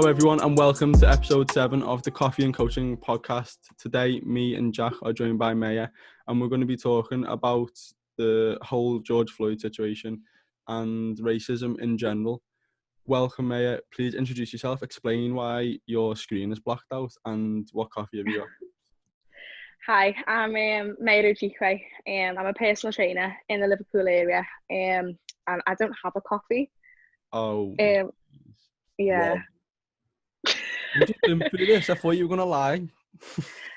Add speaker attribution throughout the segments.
Speaker 1: Hello everyone and welcome to episode 7 of the Coffee and Coaching podcast. Today, me and Jack are joined by Maya and we're going to be talking about the whole George Floyd situation and racism in general. Welcome Maya, please introduce yourself, explain why your screen is blacked out and what coffee have you got?
Speaker 2: Hi, I'm Maya Orjiekwe. I'm a personal trainer in the Liverpool area and I don't have a coffee.
Speaker 1: Oh,
Speaker 2: yeah.
Speaker 1: Wow. You just been through this, I thought you were going to lie.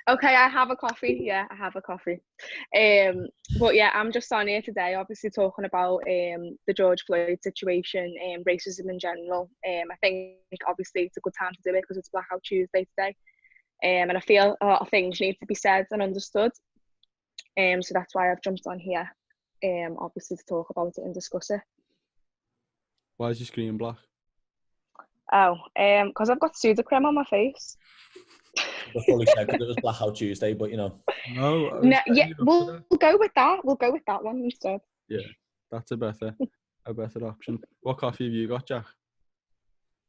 Speaker 2: Okay, I have a coffee. Yeah, I have a coffee. But yeah, I'm just on here today, obviously talking about the George Floyd situation and racism in general. I think obviously it's a good time to do it because it's Blackout Tuesday today. And I feel a lot of things need to be said and understood. So that's why I've jumped on here, obviously to talk about it and discuss it.
Speaker 1: Why is your screen black?
Speaker 2: Oh, because I've got pseudocreme on my face.
Speaker 3: I fully said because it was Blackout Tuesday, but you know.
Speaker 1: No,
Speaker 2: yeah, we'll go with that. We'll go with that one instead.
Speaker 1: Yeah, that's a better option. What coffee have you got, Jack?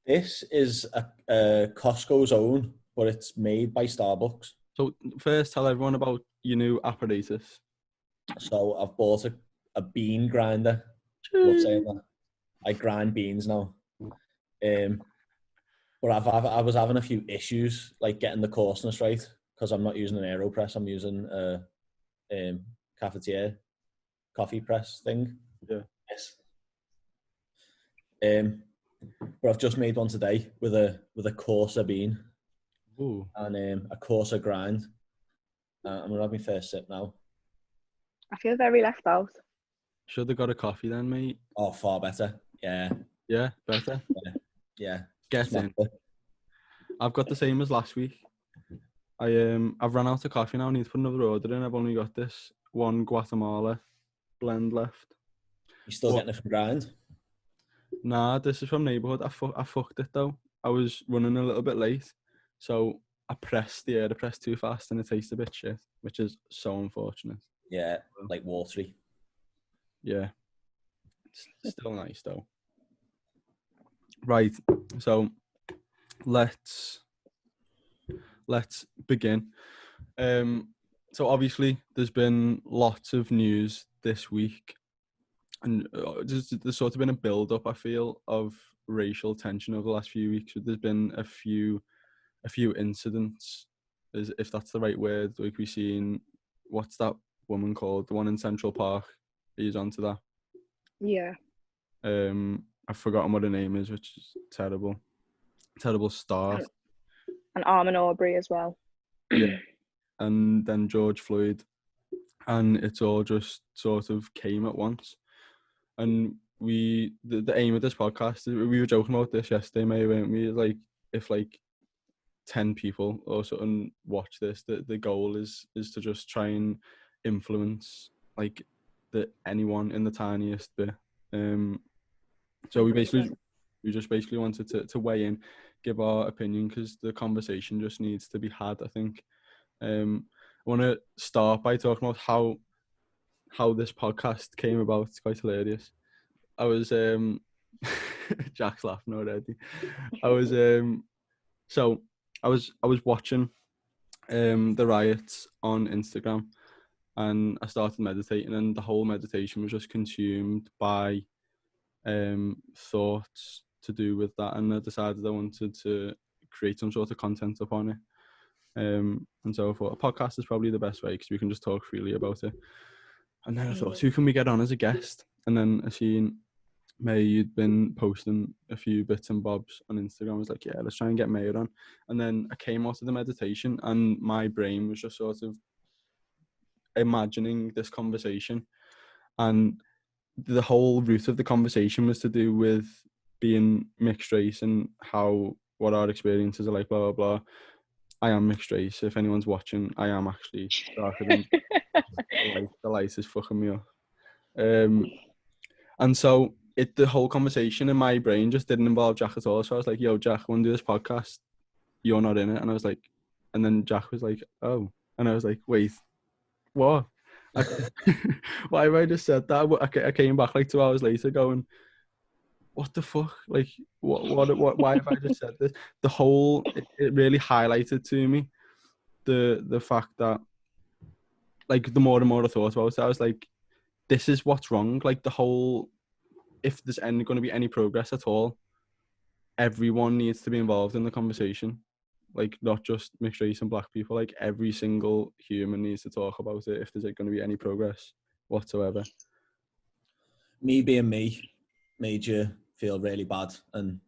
Speaker 3: This is a Costco's own, but it's made by Starbucks.
Speaker 1: So first, tell everyone about your new apparatus.
Speaker 3: So I've bought a bean grinder. Love saying that. I grind beans now. But I was having a few issues like getting the coarseness right because I'm not using an AeroPress. I'm using a cafetiere coffee press thing.
Speaker 1: Yeah.
Speaker 3: Yes. But I've just made one today with a coarser bean.
Speaker 1: Ooh.
Speaker 3: And a coarser grind. I'm gonna have my first sip now.
Speaker 2: I feel very left out.
Speaker 1: Should have got a coffee then, mate.
Speaker 3: Oh, far better. Yeah.
Speaker 1: Yeah, better.
Speaker 3: Yeah.
Speaker 1: Get in. I've got the same as last week. I've run out of coffee now. I need to put another order in. I've only got this one Guatemala blend left.
Speaker 3: You still getting it from grind?
Speaker 1: Nah, this is from neighbourhood. I fucked it though. I was running a little bit late, so I pressed the AeroPress too fast and it tastes a bit shit, which is so unfortunate.
Speaker 3: Yeah, like watery.
Speaker 1: Yeah, it's still nice though. Right, so let's begin. So obviously there's been lots of news this week, and there's sort of been a build-up, I feel, of racial tension over the last few weeks. There's been a few incidents, if that's the right word. Like we've seen, what's that woman called? The one in Central Park. He's onto that.
Speaker 2: Yeah.
Speaker 1: I've forgotten what her name is, which is terrible start.
Speaker 2: And Armin Aubrey as well.
Speaker 1: Yeah. And then George Floyd. And it's all just sort of came at once. And the aim of this podcast, we were joking about this yesterday, May, weren't we? Like, if like 10 people or something watch this, the goal is to just try and influence like anyone in the tiniest bit. So we just basically wanted to weigh in, give our opinion, because the conversation just needs to be had, I think. I want to start by talking about how this podcast came about. It's quite hilarious. I was Jack's laughing already. I was watching the riots on Instagram, and I started meditating, and the whole meditation was just consumed by thoughts to do with that, and I decided I wanted to create some sort of content upon it. And so I thought a podcast is probably the best way because we can just talk freely about it. And then I thought, who can we get on as a guest? And then I seen May, you'd been posting a few bits and bobs on Instagram. I was like, yeah, let's try and get May on. And then I came out of the meditation and my brain was just sort of imagining this conversation. And the whole root of the conversation was to do with being mixed race and what our experiences are like, blah, blah, blah. I am mixed race. If anyone's watching, I am actually darker than the light is fucking me up. And so the whole conversation in my brain just didn't involve Jack at all. So I was like, yo, Jack, I want to do this podcast. You're not in it. And I was like, and then Jack was like, oh. And I was like, wait, what? Why have I just said that? I came back like 2 hours later going, what the fuck? Like, why have I just said this? It really highlighted to me the fact that, like, the more and more I thought about it, I was like, this is what's wrong. Like, if there's going to be any progress at all, everyone needs to be involved in the conversation. Like, not just mixed race and black people. Like, every single human needs to talk about it if there's going to be any progress whatsoever.
Speaker 3: Me being me made you feel really bad and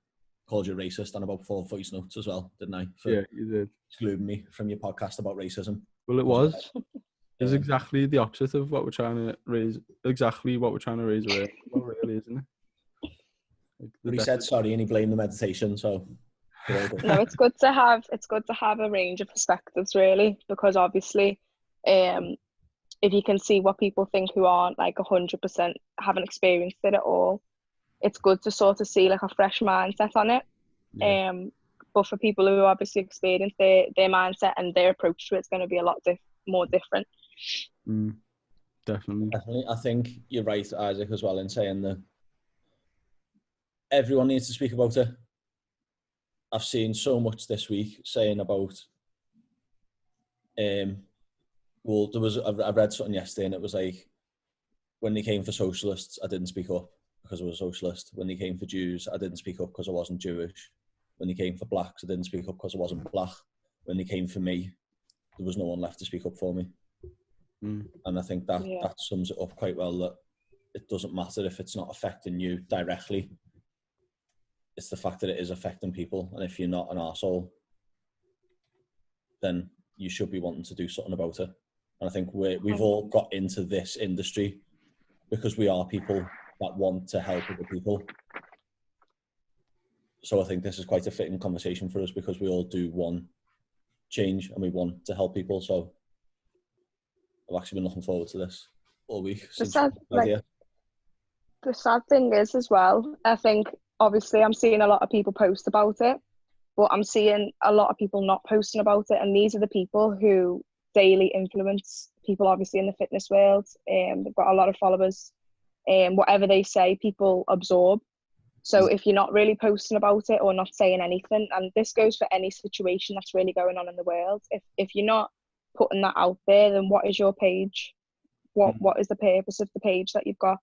Speaker 3: called you racist on about 4 voice notes as well, didn't I?
Speaker 1: Yeah, you did.
Speaker 3: Excluding me from your podcast about racism.
Speaker 1: Well, it was. It's exactly the opposite of what we're trying to raise. Exactly what we're trying to raise awareness about, really, isn't it? Like,
Speaker 3: but he said sorry and he blamed the meditation, so
Speaker 2: no, it's good to have a range of perspectives, really, because obviously, if you can see what people think who aren't like 100% haven't experienced it at all, it's good to sort of see like a fresh mindset on it.
Speaker 1: Yeah.
Speaker 2: But for people who obviously experience their mindset and their approach to it's going to be a lot more different.
Speaker 1: Definitely.
Speaker 3: I think you're right, Isaac, as well, in saying that everyone needs to speak about it. I've seen so much this week saying about, I read something yesterday and it was like, when they came for socialists, I didn't speak up because I was a socialist. When they came for Jews, I didn't speak up because I wasn't Jewish. When they came for blacks, I didn't speak up because I wasn't black. When they came for me, there was no one left to speak up for me. And I think that sums it up quite well, that it doesn't matter if it's not affecting you directly. It's the fact that it is affecting people. And if you're not an arsehole, then you should be wanting to do something about it. And I think we've all got into this industry because we are people that want to help other people. So I think this is quite a fitting conversation for us because we all do want change and we want to help people. So I've actually been looking forward to this all week.
Speaker 2: The sad thing is as well, I think obviously I'm seeing a lot of people post about it, but I'm seeing a lot of people not posting about it. And these are the people who daily influence people, obviously, in the fitness world. They've got a lot of followers. Whatever they say, people absorb. So if you're not really posting about it or not saying anything, and this goes for any situation that's really going on in the world, if you're not putting that out there, then what is your page? What is the purpose of the page that you've got?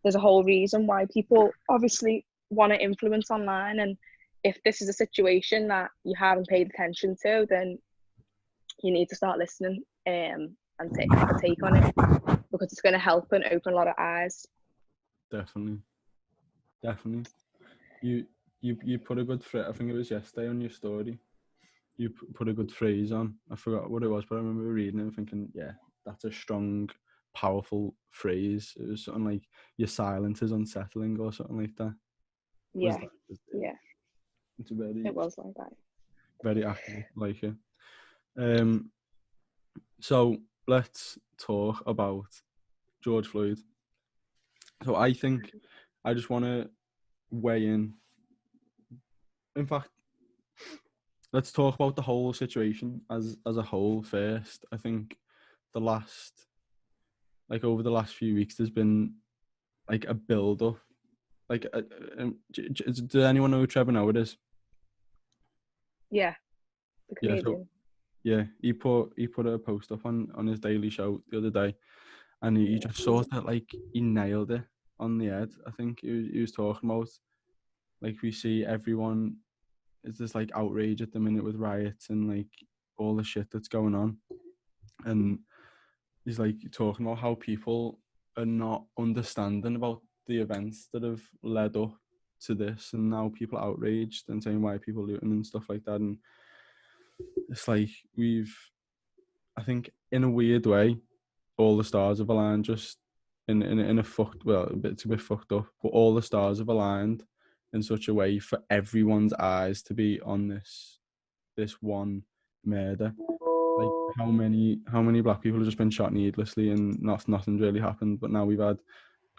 Speaker 2: There's a whole reason why people obviously want to influence online, and if this is a situation that you haven't paid attention to, then you need to start listening and have a take on it, because it's going to help and open a lot of eyes.
Speaker 1: Definitely. You put a good phrase, I think it was yesterday on your story, you put a good phrase on. I forgot what it was, but I remember reading it and thinking, yeah, that's a strong, powerful phrase. It was something like, your silence is unsettling or something like that.
Speaker 2: Yeah.
Speaker 1: It's very,
Speaker 2: it was like that.
Speaker 1: Very accurate, like it. So let's talk about George Floyd. So I think I just want to weigh in. In fact, let's talk about the whole situation as a whole first. I think over the last few weeks, there's been like a build up. Like, does anyone know who Trevor Noah is?
Speaker 2: Yeah, the comedian.
Speaker 1: He put a post up on his daily show the other day, and he just sort of like he nailed it on the head. I think he was talking about, like, we see everyone is this like outrage at the minute with riots and like all the shit that's going on, and he's like talking about how people are not understanding about the events that have led up to this, and now people are outraged and saying why are people looting and stuff like that. And it's like I think in a weird way, all the stars have aligned, just in a fucked, well, it's a bit fucked up, but all the stars have aligned in such a way for everyone's eyes to be on this one murder. Like, how many black people have just been shot needlessly and nothing's really happened. But now we've had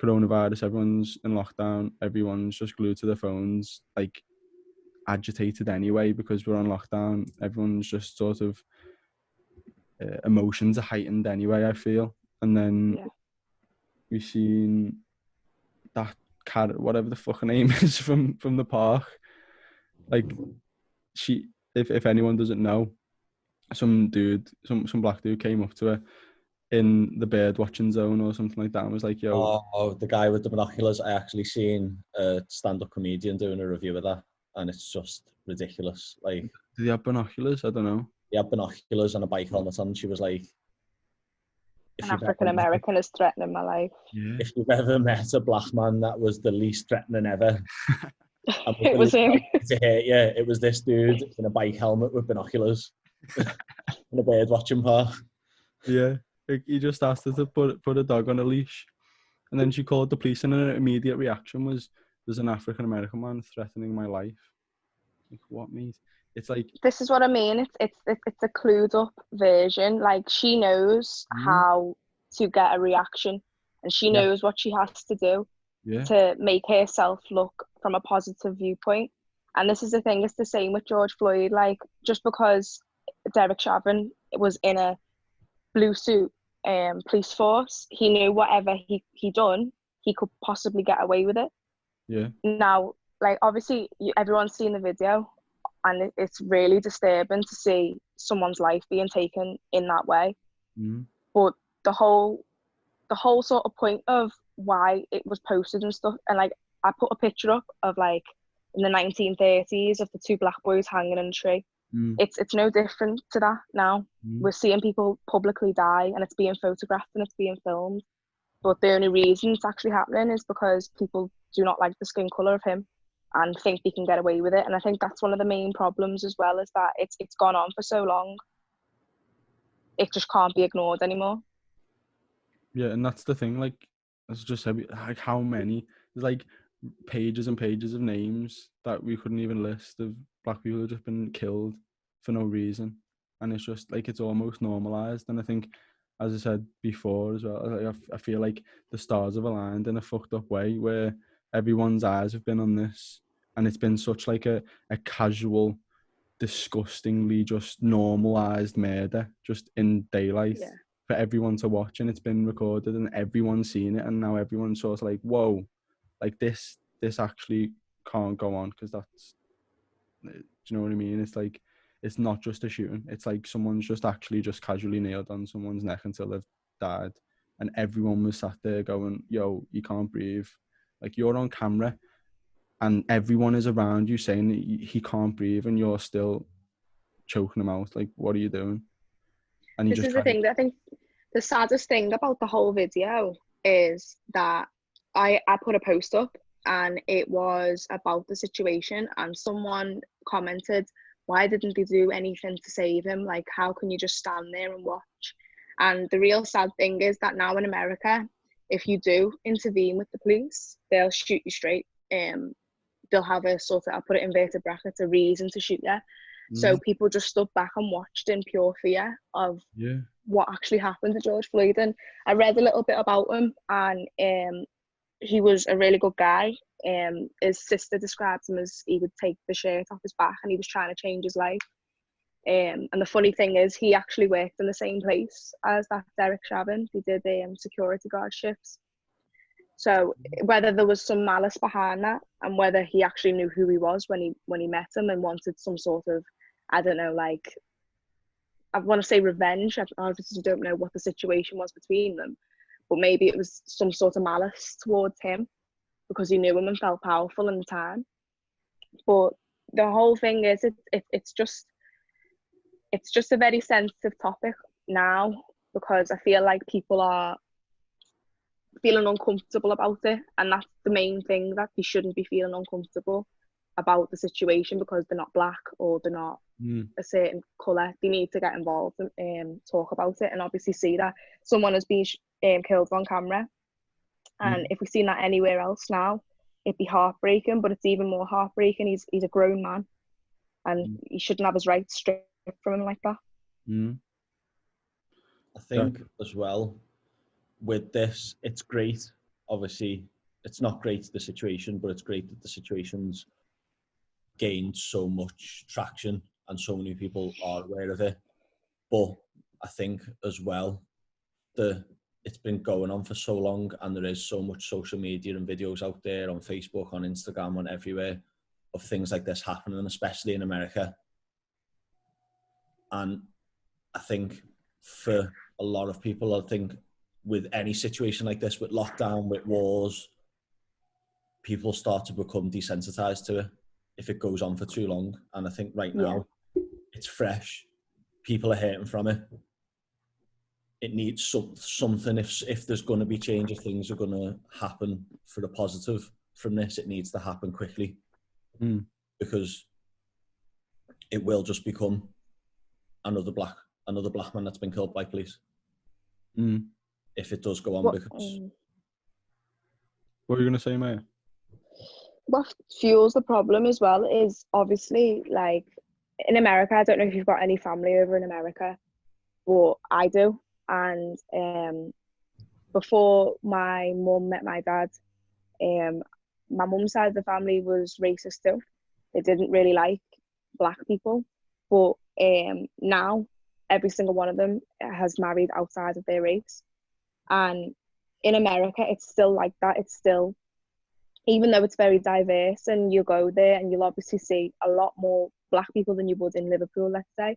Speaker 1: coronavirus, everyone's in lockdown, everyone's just glued to their phones, like agitated anyway because we're on lockdown. Everyone's just sort of emotions are heightened anyway, I feel. And then we've seen that whatever the fucking name is from the park. Like, she, if anyone doesn't know, some black dude came up to her in the bird watching zone or something like that and was like, yo.
Speaker 3: Oh, the guy with the binoculars. I actually seen a stand-up comedian doing a review of that, and it's just ridiculous. Like,
Speaker 1: Did he have binoculars? I don't know.
Speaker 3: He had binoculars and a bike helmet on. She was like,
Speaker 2: An African American is threatening my life.
Speaker 1: Yeah.
Speaker 3: if you've ever met a black man that was the least threatening ever,
Speaker 2: It was him.
Speaker 3: to hurt you, it was this dude in a bike helmet with binoculars in a bird watching park.
Speaker 1: Yeah. Like, he just asked her to put a dog on a leash, and then she called the police, and her immediate reaction was, "There's an African American man threatening my life." Like, what, mate? It's like,
Speaker 2: this is what I mean. It's a clued up version. Like, she knows how to get a reaction, and she knows what she has to do to make herself look from a positive viewpoint. And this is the thing, it's the same with George Floyd. Like, just because Derek Chauvin was in a blue suit police force, he knew whatever he done, he could possibly get away with it.
Speaker 1: Yeah.
Speaker 2: Now, like, obviously everyone's seen the video, and it's really disturbing to see someone's life being taken in that way. But the whole sort of point of why it was posted and stuff, and like, I put a picture up of, like, in the 1930s of the two black boys hanging in a tree. It's no different to that now. We're seeing people publicly die, and it's being photographed and it's being filmed. But the only reason it's actually happening is because people do not like the skin colour of him and think they can get away with it. And I think that's one of the main problems as well, is that it's gone on for so long. It just can't be ignored anymore.
Speaker 1: Yeah, and that's the thing. Like, it's just like, how many? There's like pages and pages of names that we couldn't even list of black people who've just been killed for no reason, and it's just like, it's almost normalized. And I think, as I said before as well, like, I feel like the stars have aligned in a fucked up way where everyone's eyes have been on this, and it's been such like a casual, disgustingly just normalized murder just in daylight for everyone to watch, and it's been recorded and everyone's seen it, and now everyone's sort of like, whoa, like this actually can't go on, because that's, do you know what I mean? It's like, it's not just a shooting, it's like someone's just actually just casually nailed on someone's neck until they've died, and everyone was sat there going, yo, you can't breathe. Like, you're on camera and everyone is around you saying that he can't breathe, and you're still choking him out. Like, what are you doing? And
Speaker 2: this is the thing that I think the saddest thing about the whole video is that I put a post up, and it was about the situation, and someone commented, why didn't they do anything to save him? Like, how can you just stand there and watch? And the real sad thing is that now in America, if you do intervene with the police, they'll shoot you straight. They'll have a sort of, I'll put it in inverted brackets, a reason to shoot you. So people just stood back and watched in pure fear of what actually happened to George Floyd. And I read a little bit about him, and he was a really good guy. His sister described him as he would take the shirt off his back, and he was trying to change his life. And the funny thing is, he actually worked in the same place as that Derek Chauvin. He did security guard shifts. So whether there was some malice behind that, and whether he actually knew who he was when he met him and wanted some sort of, I don't know, like, I want to say revenge. I obviously don't know what the situation was between them, but maybe it was some sort of malice towards him because he knew him and felt powerful in the time. But the whole thing is, it's just a very sensitive topic now, because I feel like people are feeling uncomfortable about it, and that's the main thing, that they shouldn't be feeling uncomfortable about the situation because they're not black or they're not a certain colour. They need to get involved and talk about it, and obviously see that someone has been killed on camera. And if we've seen that anywhere else now, it'd be heartbreaking, but it's even more heartbreaking. He's a grown man, and he shouldn't have his rights stripped from him like that.
Speaker 3: I think as well, with this, it's great. Obviously, it's not great, the situation, but it's great that the situation's gained so much traction and so many people are aware of it. But I think as well, the it's been going on for so long, and there is so much social media and videos out there on Facebook, on Instagram, on everywhere of things like this happening, especially in America. And I think for a lot of people, I think with any situation like this, with lockdown, with wars, people start to become desensitized to it if it goes on for too long. And I think right now it's fresh. People are hurting from it. It needs something. If there's going to be change, if things are going to happen for the positive from this, it needs to happen quickly, because it will just become another black man that's been killed by police. If it does go on, because
Speaker 1: what are you going to say, Maya?
Speaker 2: What fuels the problem as well is obviously, like, in America, I don't know if you've got any family over in America, but I do. And before my mum met my dad, my mum's side of the family was racist too. They didn't really like black people, but now every single one of them has married outside of their race. And in America, it's still like that. It's still, even though it's very diverse, and you go there and you'll obviously see a lot more black people than you would in Liverpool, let's say,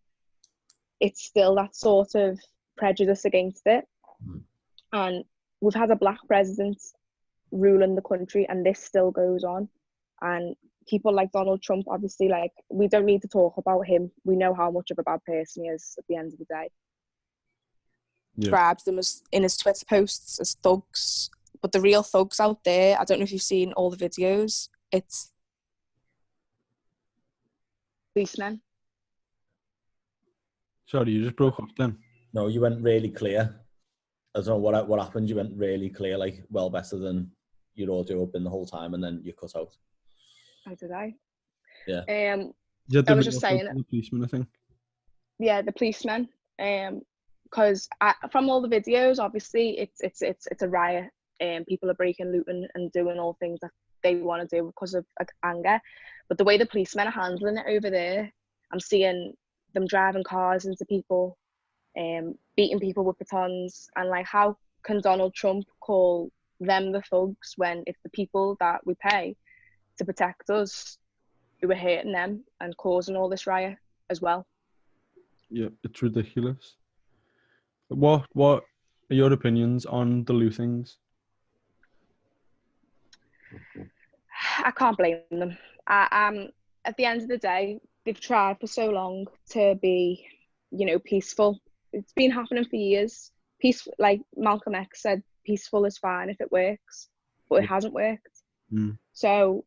Speaker 2: it's still that sort of prejudice against it. And we've had a black president ruling the country, and this still goes on. And people like Donald Trump, obviously, like, we don't need to talk about him. We know how much of a bad person he is at the end of the day. Describes them as, in his Twitter posts, as thugs. But the real thugs out there, I don't know if you've seen all the videos, it's policemen.
Speaker 1: Sorry, you just broke up then.
Speaker 3: No, you went really clear. I don't know what happened. You went really clear, like, well better than your audio up in the whole time, and then you cut out.
Speaker 2: Oh, did I?
Speaker 3: Yeah.
Speaker 2: I was just saying
Speaker 1: the policeman, I think.
Speaker 2: Yeah, the policemen. Because from all the videos, obviously, it's a riot. People are breaking, looting, and doing all things that they want to do because of, like, anger. But the way the policemen are handling it over there, I'm seeing them driving cars into people, beating people with batons, and, like, how can Donald Trump call them the thugs when it's the people that we pay to protect us who are hating them and causing all this riot as well?
Speaker 1: Yeah, it's ridiculous. What are your opinions on the lootings?
Speaker 2: I can't blame them. At the end of the day, they've tried for so long to be, peaceful. It's been happening for years. Peaceful, like Malcolm X said, peaceful is fine if it works, but it hasn't worked. So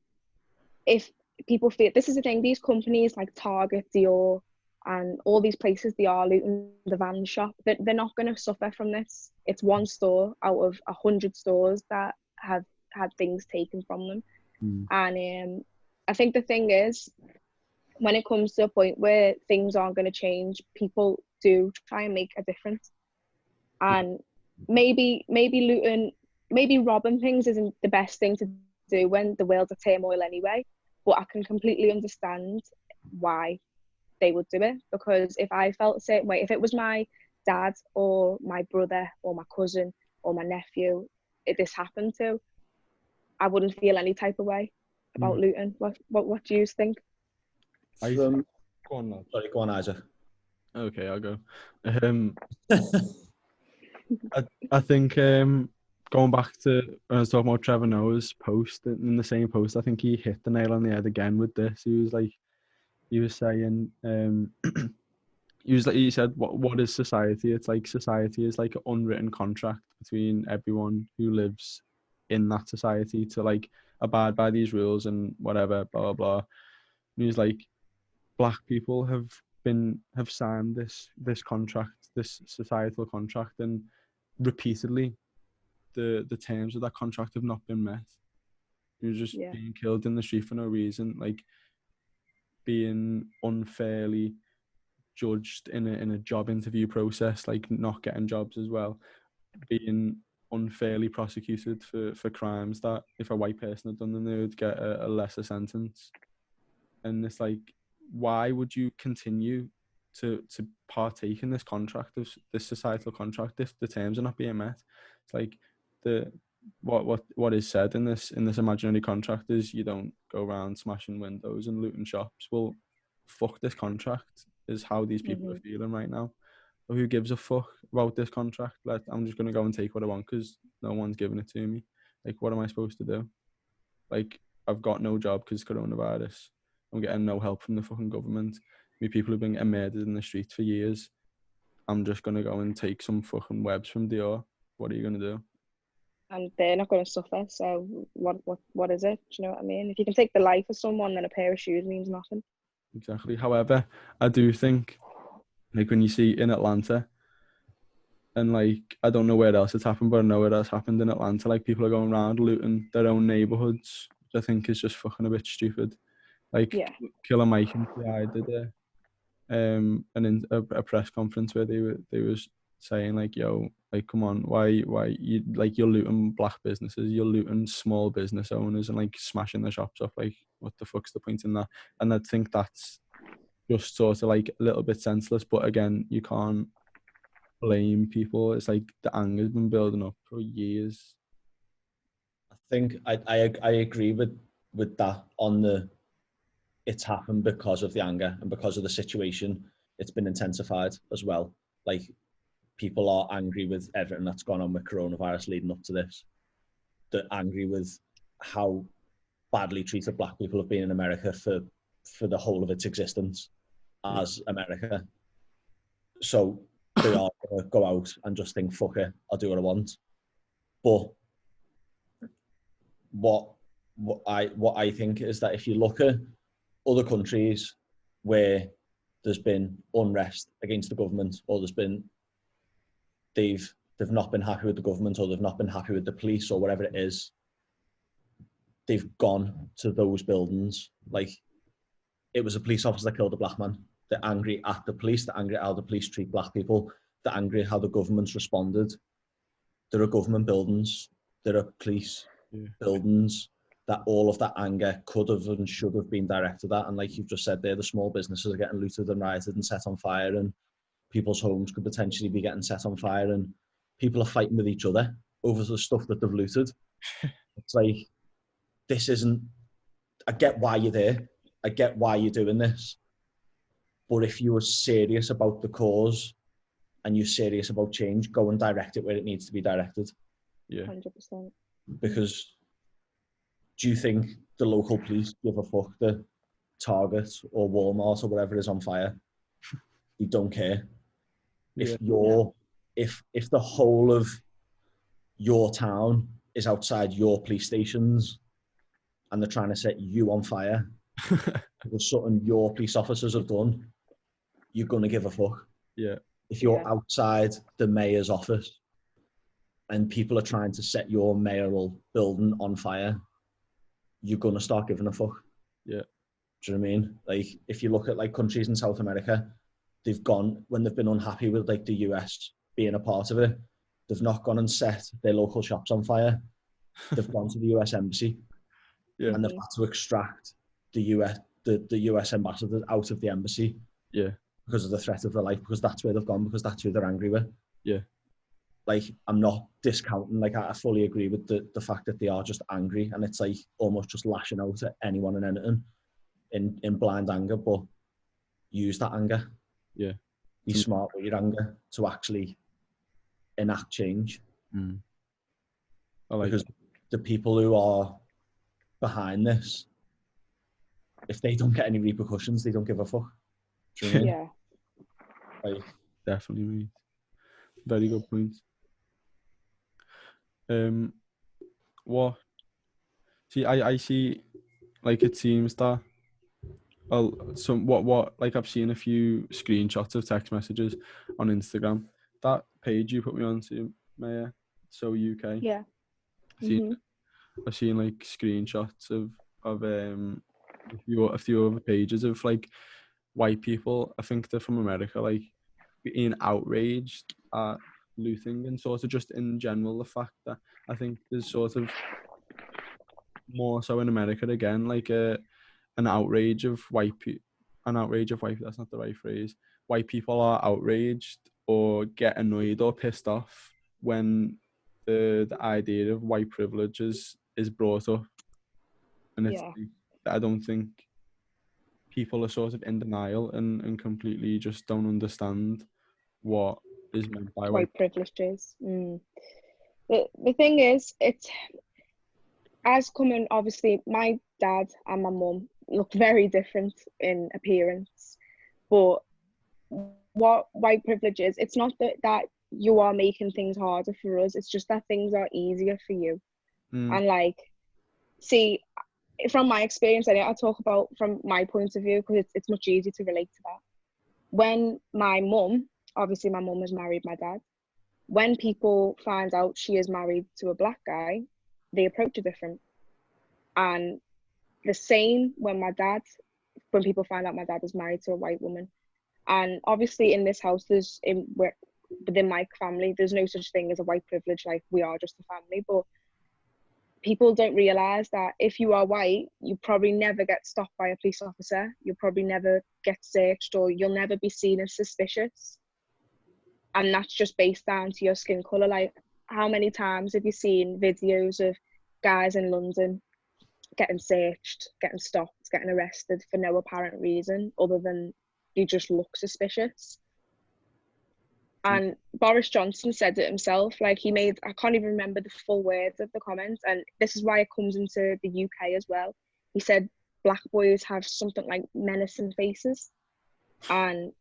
Speaker 2: if people feel, this is the thing, these companies like Target, Dior, and all these places, they are looting the van shop, they're not going to suffer from this. It's one store out of 100 stores that have had things taken from them. And I think the thing is, when it comes to a point where things aren't going to change, people do try and make a difference. And maybe looting, maybe robbing things isn't the best thing to do when the world's a turmoil anyway, but I can completely understand why they would do it. Because if I felt a certain way, if it was my dad or my brother or my cousin or my nephew if this happened to, I wouldn't feel any type of way about looting. What do you think?
Speaker 1: Go on, lad.
Speaker 3: Sorry, go on, Isaac.
Speaker 1: Okay, I'll go. I think going back to when I was talking about Trevor Noah's post, in the same post, I think he hit the nail on the head again with this. He was saying, he said, what is society? It's like society is like an unwritten contract between everyone who lives in that society to, like, abide by these rules and whatever, blah blah blah. And he was like, black people have signed this contract, this societal contract, and repeatedly the terms of that contract have not been met. You're just being killed in the street for no reason, like being unfairly judged in a job interview process, like not getting jobs as well, being unfairly prosecuted for crimes that if a white person had done them, they would get a lesser sentence. And it's like, why would you continue to partake in this contract, of this societal contract, if the terms are not being met? It's like what is said in this imaginary contract is you don't go around smashing windows and looting shops. Well, fuck this contract is how these people are feeling right now. But who gives a fuck about this contract? Like, I'm just gonna go and take what I want because no one's giving it to me. Like, what am I supposed to do? Like, I've got no job because coronavirus. I'm getting no help from the fucking government. People have been getting murdered in the streets for years. I'm just gonna go and take some fucking webs from Dior. What are you gonna do?
Speaker 2: And they're not going to suffer. So what is it? Do you know what I mean? If you can take the life of someone, then a pair of shoes means nothing.
Speaker 1: Exactly. However, I do think, like, when you see in Atlanta, and like, I don't know where else it's happened, but I know it has happened in Atlanta. Like, people are going around looting their own neighborhoods, which I think is just fucking a bit stupid. Like,
Speaker 2: Yeah.
Speaker 1: Killer Mike and T.I. did a press conference where they was saying like, yo, like, come on, why you, like, you're looting black businesses, you're looting small business owners and like smashing their shops up. Like, what the fuck's the point in that? And I think that's just sort of like a little bit senseless. But again, you can't blame people. It's like the anger's been building up for years.
Speaker 3: I think I agree with that on the, it's happened because of the anger and because of the situation. It's been intensified as well. Like, people are angry with everything that's gone on with coronavirus leading up to this. They're angry with how badly treated black people have been in America for the whole of its existence as America. So they are going to go out and just think, fuck it, I'll do what I want. But what I think is that if you look at other countries where there's been unrest against the government, or they've not been happy with the government, or they've not been happy with the police, or whatever it is, they've gone to those buildings. Like, it was a police officer that killed a black man. They're angry at the police. They're angry at how the police treat black people. They're angry at how the government's responded. There are government buildings. There are police buildings that all of that anger could have and should have been directed at. And like you've just said there, the small businesses are getting looted and rioted and set on fire, and people's homes could potentially be getting set on fire, and people are fighting with each other over the stuff that they've looted. It's like, this isn't, I get why you're there. I get why you're doing this. But if you are serious about the cause and you're serious about change, go and direct it where it needs to be directed.
Speaker 1: Yeah.
Speaker 2: 100%.
Speaker 3: Because do you think the local police give a fuck that Target or Walmart or whatever is on fire? You don't care. If if the whole of your town is outside your police stations and they're trying to set you on fire because something your police officers have done, you're going to give a fuck.
Speaker 1: Yeah.
Speaker 3: If you're outside the mayor's office and people are trying to set your mayoral building on fire, you're going to start giving a fuck.
Speaker 1: Yeah.
Speaker 3: Do you know what I mean? Like, if you look at like countries in South America, they've gone, when they've been unhappy with like the US being a part of it, they've not gone and set their local shops on fire. They've gone to the US embassy and they've had to extract the US ambassador out of the embassy.
Speaker 1: Yeah.
Speaker 3: Because of the threat of their life, because that's where they've gone, because that's who they're angry with.
Speaker 1: Yeah.
Speaker 3: Like, I'm not discounting, like, I fully agree with the fact that they are just angry, and it's like almost just lashing out at anyone and anything in blind anger, but use that anger.
Speaker 1: Yeah.
Speaker 3: Be smart with your anger to actually enact change. Because the people who are behind this, if they don't get any repercussions, they don't give a fuck. Do you know what I mean? Like,
Speaker 1: definitely, mate. Very good point. I see, like, it seems that like, I've seen a few screenshots of text messages on Instagram. That page you put me on to, Maya, So UK.
Speaker 2: Yeah.
Speaker 1: I've seen like screenshots of a few other pages of like white people, I think they're from America, like being outraged at looting, and sort of just in general the fact that I think there's sort of more so in America again, like an outrage of white people. That's not the right phrase. White people are outraged or get annoyed or pissed off when the idea of white privilege is brought up, and it's
Speaker 2: Yeah.
Speaker 1: like, I don't think people are sort of in denial and completely just don't understand what is meant by white.
Speaker 2: White privileges. The thing is, it's as coming. Obviously, my dad and my mum look very different in appearance, but what white privilege is, it's not that you are making things harder for us. It's just that things are easier for you. And like, see, from my experience, I'll talk about from my point of view because it's much easier to relate to that. When my mum, obviously my mum has married my dad, when people find out she is married to a black guy, they approach her different. And the same when people find out my dad is married to a white woman. And obviously in this house, within my family, there's no such thing as a white privilege, like we are just a family, but people don't realize that if you are white, you probably never get stopped by a police officer. You'll probably never get searched, or you'll never be seen as suspicious. And that's just based down to your skin color. Like, how many times have you seen videos of guys in London getting searched, getting stopped, getting arrested for no apparent reason other than you just look suspicious? And Boris Johnson said it himself, like I can't even remember the full words of the comment, and this is why it comes into the UK as well. He said black boys have something like menacing faces, and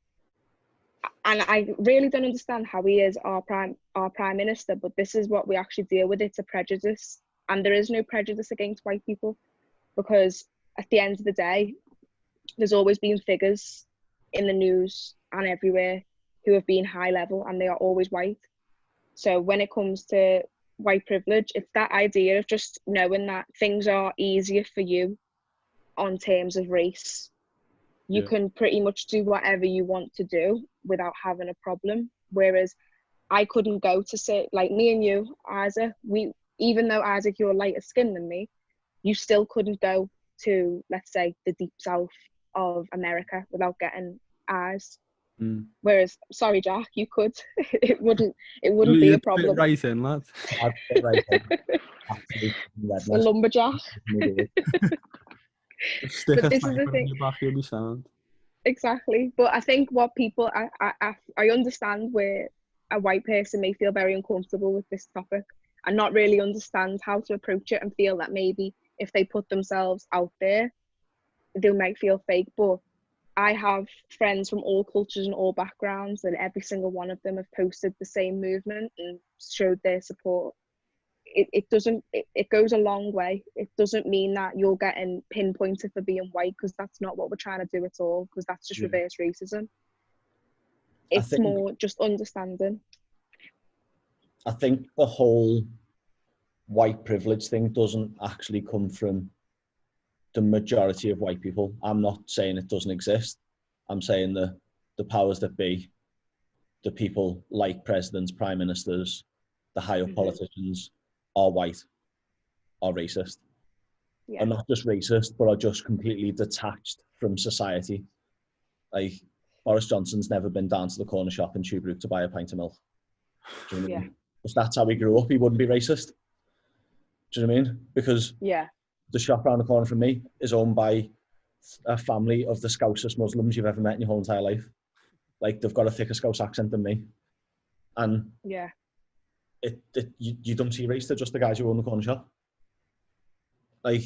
Speaker 2: I really don't understand how he is our prime minister, but this is what we actually deal with. It's a prejudice, and there is no prejudice against white people, because at the end of the day, there's always been figures in the news and everywhere who have been high level, and they are always white. So when it comes to white privilege, it's that idea of just knowing that things are easier for you on terms of race. You can pretty much do whatever you want to do without having a problem. Whereas I couldn't go to say, like me and you, Isaac, even though Isaac, you're lighter skinned than me, you still couldn't go to, let's say, the deep south of America without getting eyes. Whereas, sorry, Jack, you could. It wouldn't be a problem.
Speaker 1: Right in, lad.
Speaker 3: I'd fit right in. Absolutely.
Speaker 2: The lumberjack.
Speaker 1: Stick
Speaker 2: But
Speaker 1: a
Speaker 2: this is the
Speaker 1: sniper in
Speaker 2: thing.
Speaker 1: your back, you'll be sound.
Speaker 2: Exactly. But I think what people, I understand where a white person may feel very uncomfortable with this topic and not really understand how to approach it, and feel that maybe if they put themselves out there, they might feel fake. But I have friends from all cultures and all backgrounds, and every single one of them have posted the same movement and showed their support. It goes a long way. It doesn't mean that you're getting pinpointed for being white, because that's not what we're trying to do at all, because that's just reverse racism. It's more just understanding.
Speaker 3: I think the whole white privilege thing doesn't actually come from the majority of white people. I'm not saying it doesn't exist. I'm saying the powers that be, the people like presidents, prime ministers, the higher politicians, are white, are racist.
Speaker 2: Yeah.
Speaker 3: And not just racist, but are just completely detached from society. Like, Boris Johnson's never been down to the corner shop in Tuebrook to buy a pint of milk. Do you know what I mean? If that's how he grew up, he wouldn't be racist. Do you know what I mean? Because the shop around the corner from me is owned by a family of the Scousest Muslims you've ever met in your whole entire life. Like, they've got a thicker Scouse accent than me. And you don't see race, they're just the guys who own the corner shop. Like,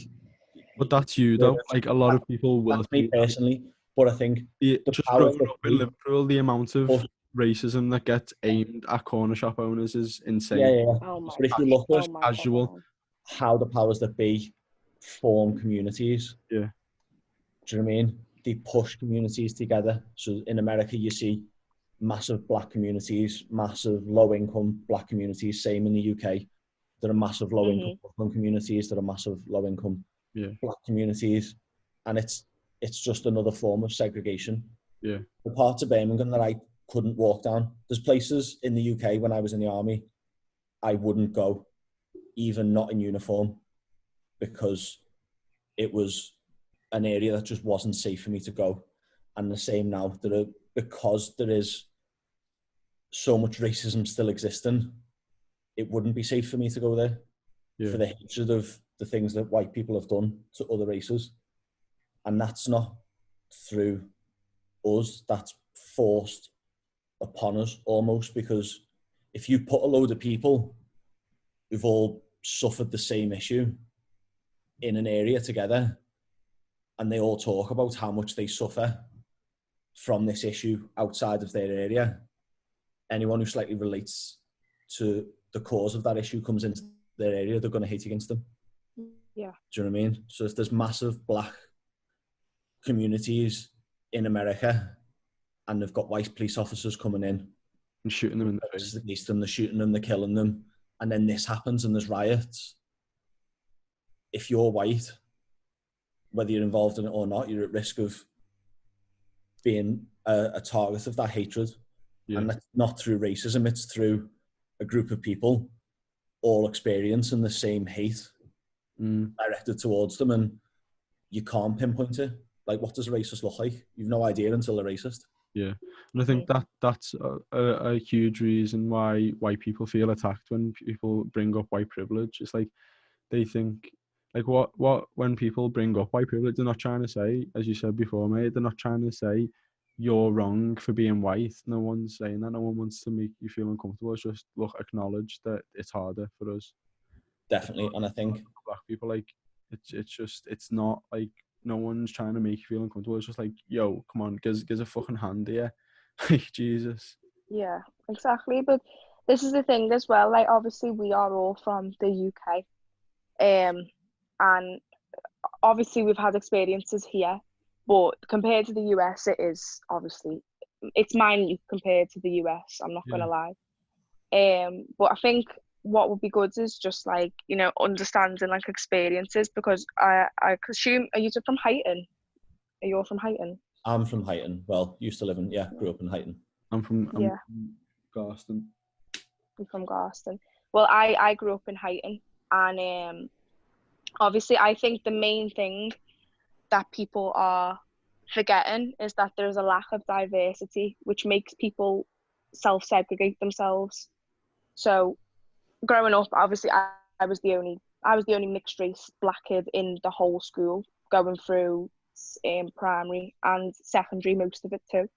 Speaker 1: but that's you though. Like, a lot of people will.
Speaker 3: That's me personally, but I think
Speaker 1: just growing up in Liverpool, the amount of racism that gets aimed at corner shop owners is insane.
Speaker 2: Oh my
Speaker 3: but if you look at
Speaker 1: casual,
Speaker 3: how the powers that be form communities, do you know what I mean? They push communities together. So in America, you see massive black communities, massive low-income black communities. Same in the UK. There are massive low-income Muslim communities. There are massive low-income black communities, and it's just another form of segregation. The parts of Birmingham that I couldn't walk down. There's places in the UK when I was in the army I wouldn't go, even not in uniform, because it was an area that just wasn't safe for me to go. And the same now, because there is so much racism still existing, it wouldn't be safe for me to go there for the hatred of the things that white people have done to other races. And that's not through us, that's forced upon us almost, because if you put a load of people who've all suffered the same issue in an area together, and they all talk about how much they suffer from this issue outside of their area, anyone who slightly relates to the cause of that issue comes into their area, they're going to hate against them.
Speaker 2: Yeah.
Speaker 3: Do you know what I mean? So if there's massive black communities in America and they've got white police officers coming in
Speaker 1: and shooting them in the face,
Speaker 3: against them, they're shooting them, they're killing them, and then this happens and there's riots. If you're white, whether you're involved in it or not, you're at risk of being a target of that hatred. Yeah. And that's not through racism, it's through a group of people all experiencing the same hate directed towards them, and you can't pinpoint it. Like, what does a racist look like? You've no idea until they're racist.
Speaker 1: Yeah, and I think that's a huge reason why white people feel attacked when people bring up white privilege. It's like they think, like, what when people bring up white privilege, they're not trying to say, as you said before, mate, they're not trying to say you're wrong for being white. No one's saying that. No one wants to make you feel uncomfortable. It's just, look, acknowledge that it's harder for us.
Speaker 3: Definitely, and I think
Speaker 1: black people, like, it's not like no one's trying to make you feel uncomfortable. It's just like, yo, come on, give a fucking hand here. Like, Jesus.
Speaker 2: Yeah, exactly. But this is the thing as well. Like, obviously, we are all from the UK, and obviously we've had experiences here. But compared to the US, it's minute compared to the US. I'm not gonna lie. But I think what would be good is just, like, you know, understanding, like, experiences, because I assume, are you from Huyton? Are you all from Huyton?
Speaker 3: I'm from Huyton. Well, used to live in, grew up in Huyton.
Speaker 1: I'm from Garston.
Speaker 2: I'm from Garston. Well, I grew up in Huyton, and obviously I think the main thing that people are forgetting is that there's a lack of diversity, which makes people self-segregate themselves. So growing up, obviously I was the only mixed race black kid in the whole school, going through primary and secondary, most of it too.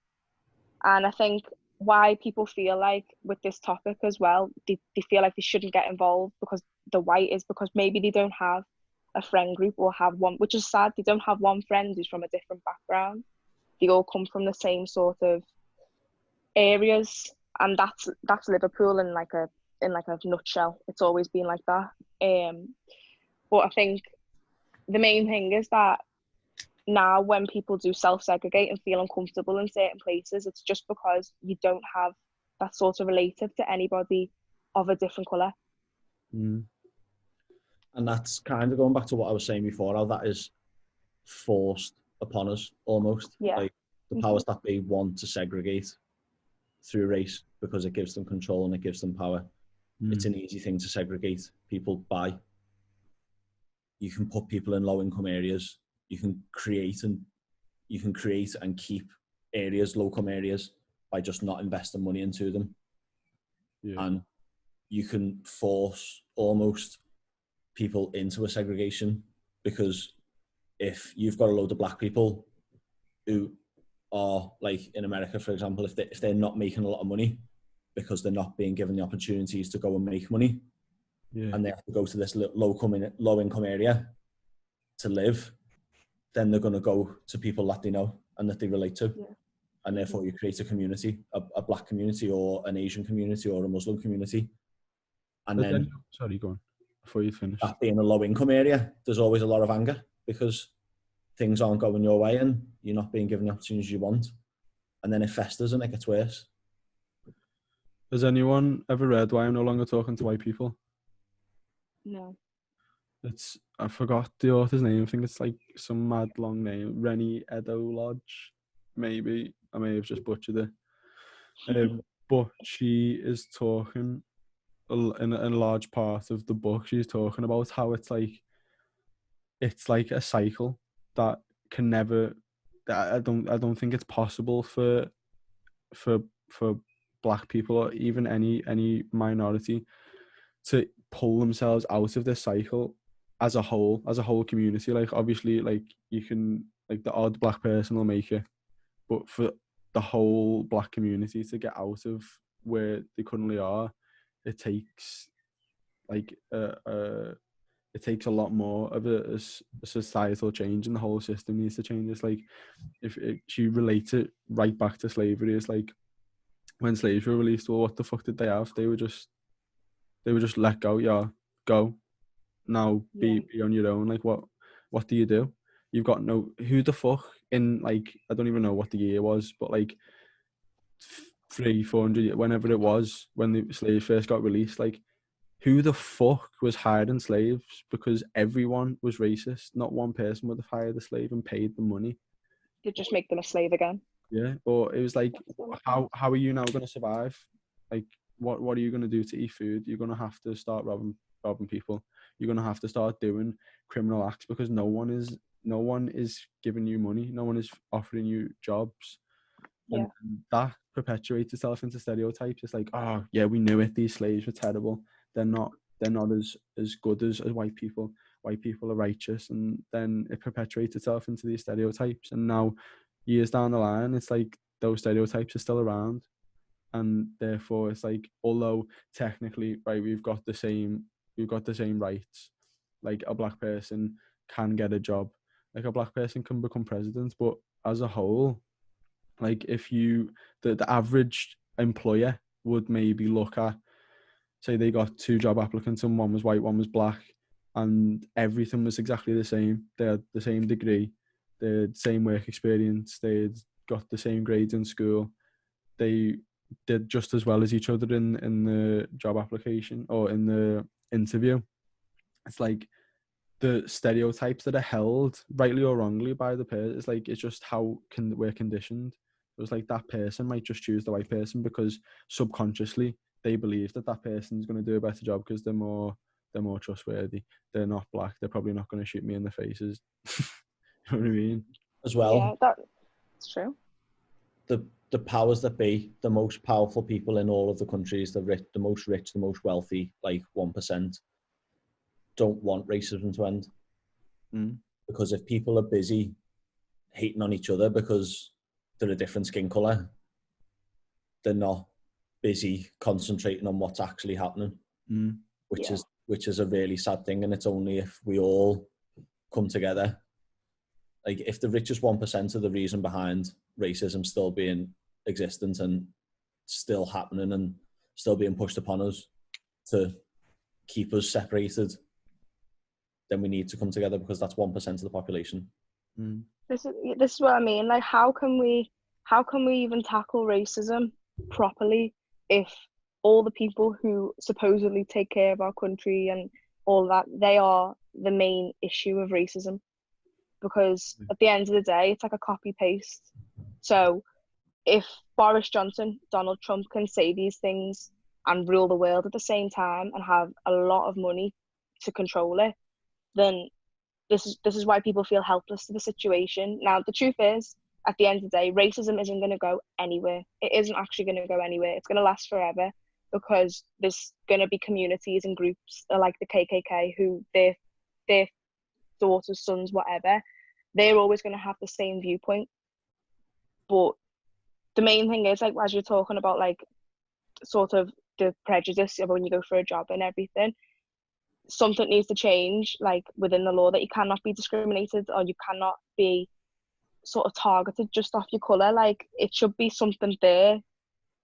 Speaker 2: And I think why people feel like with this topic as well, they feel like they shouldn't get involved because they're white, is because maybe they don't have a friend group, or have one, which is sad, they don't have one friend who's from a different background. They all come from the same sort of areas, and that's Liverpool in like a nutshell. It's always been like that. But I think the main thing is that now when people do self-segregate and feel uncomfortable in certain places, it's just because you don't have that sort of relative to anybody of a different colour.
Speaker 3: And that's kind of going back to what I was saying before, how that is forced upon us almost.
Speaker 2: Yeah.
Speaker 3: Like, the powers that be want to segregate through race because it gives them control and it gives them power. It's an easy thing to segregate people by. You can put people in low-income areas. You can create and keep areas, low-income areas, by just not investing money into them. Yeah. And you can force almost people into a segregation, because if you've got a load of black people who are, like in America, for example, if they're not making a lot of money because they're not being given the opportunities to go and make money, and they have to go to this low-income area to live, then they're going to go to people that they know and that they relate to. Yeah. And therefore you create a community, a black community or an Asian community or a Muslim community. And then,
Speaker 1: sorry, go on before you finish.
Speaker 3: That being a low-income area, there's always a lot of anger because things aren't going your way and you're not being given the opportunities you want. And then it festers and it gets worse.
Speaker 1: Has anyone ever read Why I'm No Longer Talking to White People?
Speaker 2: No.
Speaker 1: I forgot the author's name. I think it's like some mad long name. Rennie Edo Lodge, maybe. I may have just butchered it. But she is talking in a large part of the book. She's talking about how it's like a cycle that can never. I don't think it's possible for black people or even any minority to pull themselves out of this cycle as a whole community. Like, obviously, like, you can, like, the odd black person will make it, but for the whole black community to get out of where they currently are, it takes like it takes a lot more of a societal change, and the whole system needs to change. It's like, if you relate it right back to slavery, it's like when slaves were released, well, what the fuck did they have? They were just let go. Yeah, go now, be on your own. Like, what do you do? You've got no, who the fuck in, like, I don't even know what the year was, but like 300-400, whenever it was, when the slaves first got released, like, who the fuck was hiring slaves? Because everyone was racist. Not one person would have hired a slave and paid the money.
Speaker 2: You'd just make them a slave again.
Speaker 1: Yeah, or it was like, how are you now going to survive? Like, what are you going to do to eat food? You're going to have to start robbing people. You're going to have to start doing criminal acts, because no one is giving you money. No one is offering you jobs.
Speaker 2: Yeah.
Speaker 1: And that perpetuates itself into stereotypes. It's like, oh yeah, we knew it. These slaves were terrible. They're not as good as white people. White people are righteous, and then it perpetuates itself into these stereotypes. And now, years down the line, it's like those stereotypes are still around, and therefore it's like, although technically, right, we've got the same rights. Like, a black person can get a job, like a black person can become president, but as a whole, like, if the average employer would maybe look at, say they got 2 job applicants and one was white, one was black, and everything was exactly the same. They had the same degree, they had the same work experience, they'd got the same grades in school, they did just as well as each other in the job application or in the interview. It's like, the stereotypes that are held, rightly or wrongly, by the person, it's like, it's just how we're conditioned. It was like, that person might just choose the white person because subconsciously they believe that person's going to do a better job because they're more trustworthy. They're not black. They're probably not going to shoot me in the faces. You know what I mean?
Speaker 3: As well.
Speaker 2: Yeah, that's true.
Speaker 3: The powers that be, the most powerful people in all of the countries, the most rich, the most wealthy, like 1%, don't want racism to end. Because if people are busy hating on each other because they're a different skin colour, they're not busy concentrating on what's actually happening, which is a really sad thing. And it's only if we all come together, like, if the richest 1% are the reason behind racism still being existent and still happening and still being pushed upon us to keep us separated, then we need to come together, because that's 1% of the population.
Speaker 2: This is what I mean. Like, how can we even tackle racism properly if all the people who supposedly take care of our country and all that, they are the main issue of racism? Because at the end of the day, it's like a copy paste. So if Boris Johnson, Donald Trump can say these things and rule the world at the same time and have a lot of money to control it, then this is why people feel helpless to the situation. Now, the truth is, at the end of the day, racism isn't going to go anywhere. It isn't actually going to go anywhere. It's going to last forever, because there's going to be communities and groups like the KKK who their daughters, sons, whatever, they're always going to have the same viewpoint. But the main thing is, like, as you're talking about, like, sort of the prejudice of when you go for a job and everything, something needs to change, like, within the law, that you cannot be discriminated or you cannot be sort of targeted just off your colour. Like, it should be something there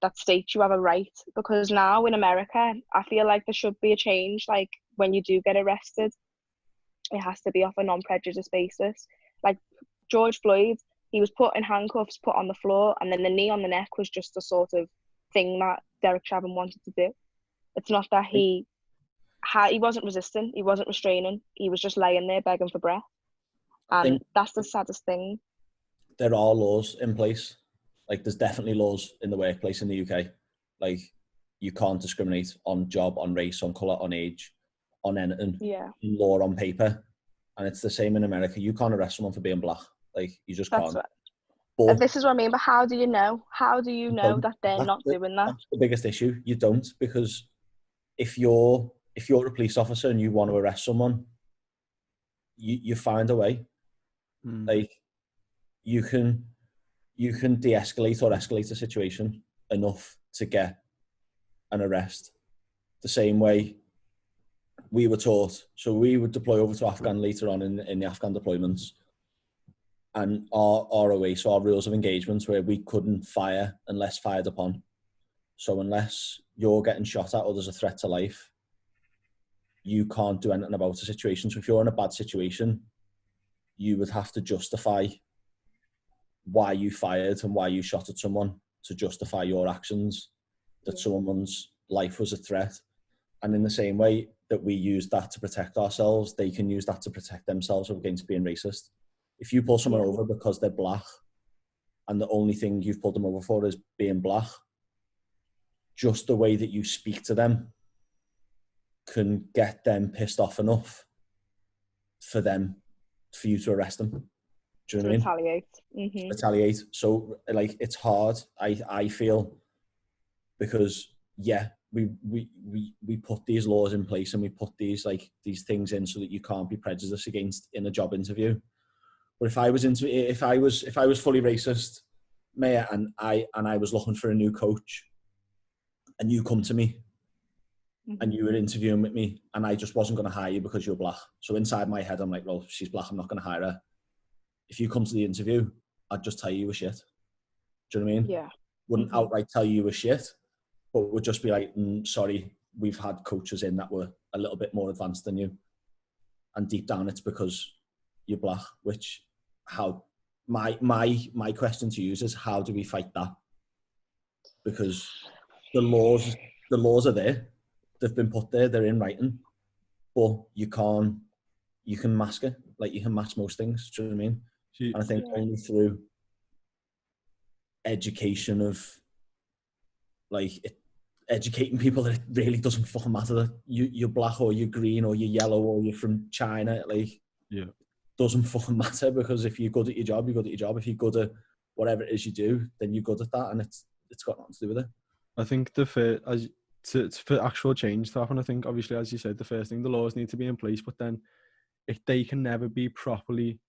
Speaker 2: that states you have a right, because now in America, I feel like there should be a change. Like, when you do get arrested, it has to be off a non-prejudice basis. Like, George Floyd, he was put in handcuffs, put on the floor, and then the knee on the neck was just a sort of thing that Derek Chauvin wanted to do. It's not that he wasn't resisting, he wasn't restraining, he was just laying there begging for breath. And that's the saddest thing.
Speaker 3: There are laws in place. Like, there's definitely laws in the workplace in the UK. Like, you can't discriminate on job, on race, on colour, on age, on anything.
Speaker 2: Yeah.
Speaker 3: Law on paper. And it's the same in America. You can't arrest someone for being black. Like, you just can't.
Speaker 2: But this is what I mean. But how do you know? How do you know that they're not doing that?
Speaker 3: That's the biggest issue. You don't, because if you're if you're a police officer and you want to arrest someone, you find a way. Like, you can de-escalate or escalate a situation enough to get an arrest. The same way we were taught. So we would deploy over to Afghan later on in the Afghan deployments. And our ROA, so our rules of engagement, where we couldn't fire unless fired upon. So unless you're getting shot at or there's a threat to life, you can't do anything about the situation. So if you're in a bad situation, you would have to justify why you fired and why you shot at someone to justify your actions, that someone's life was a threat. And in the same way that we use that to protect ourselves, they can use that to protect themselves against being racist. If you pull someone over because they're black and the only thing you've pulled them over for is being black, just the way that you speak to them can get them pissed off enough for you to arrest them. Do you know what I mean?
Speaker 2: Retaliate. Mm-hmm.
Speaker 3: Retaliate. So, like, it's hard, I feel, because, we put these laws in place and we put these things in so that you can't be prejudiced against in a job interview. But if I was fully racist, Maya, and I was looking for a new coach, and you come to me and you were interviewing with me, and I just wasn't going to hire you because you're black. So inside my head, I'm like, well, she's black, I'm not going to hire her. If you come to the interview, I'd just tell you were shit. Do you know what I mean?
Speaker 2: Yeah.
Speaker 3: Wouldn't outright tell you were shit, but would just be like, sorry, we've had coaches in that were a little bit more advanced than you. And deep down, it's because you're black, which, my question to you is how do we fight that? Because the laws are there. They've been put there, they're in writing, but you can mask it, like you can mask most things, do you know what I mean? And I think only through education of, educating people that it really doesn't fucking matter that you're black or you're green or you're yellow or you're from China, doesn't fucking matter, because if you're good at your job, you're good at your job. If you're good at whatever it is you do, then you're good at that, and it's got nothing to do with it.
Speaker 1: I think for actual change to happen, I think obviously, as you said, the first thing, the laws need to be in place, but then if they can never be properly,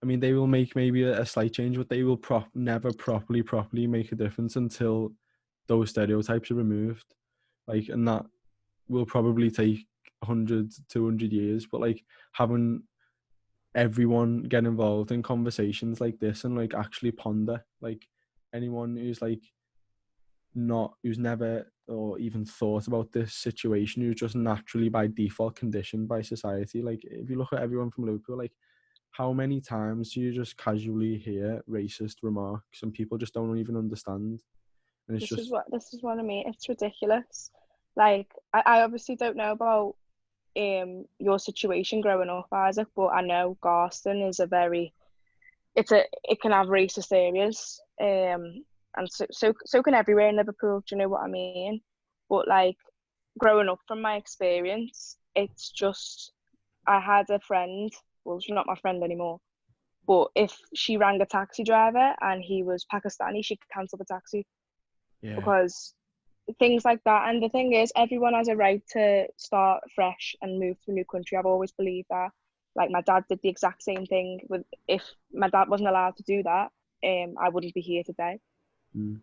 Speaker 1: I mean, they will make maybe a slight change, but they will never properly make a difference until those stereotypes are removed. Like, and that will probably take 100, 200 years, but like having everyone get involved in conversations like this and like actually ponder, like anyone who's never or even thought about this situation, who's just naturally by default conditioned by society. Like, if you look at everyone from Liverpool, like, how many times do you just casually hear racist remarks and people just don't even understand? And it's
Speaker 2: this is what I mean. It's ridiculous. Like, I obviously don't know about your situation growing up, Isaac, but I know Garston is it can have racist areas, and so can everywhere in Liverpool. Do you know what I mean? But like, growing up, from my experience, it's just, I had a friend. Well, she's not my friend anymore. But if she rang a taxi driver and he was Pakistani, she'd cancel the taxi.
Speaker 1: Yeah.
Speaker 2: Because things like that. And the thing is, everyone has a right to start fresh and move to a new country. I've always believed that. Like, my dad did the exact same thing. If my dad wasn't allowed to do that, I wouldn't be here today.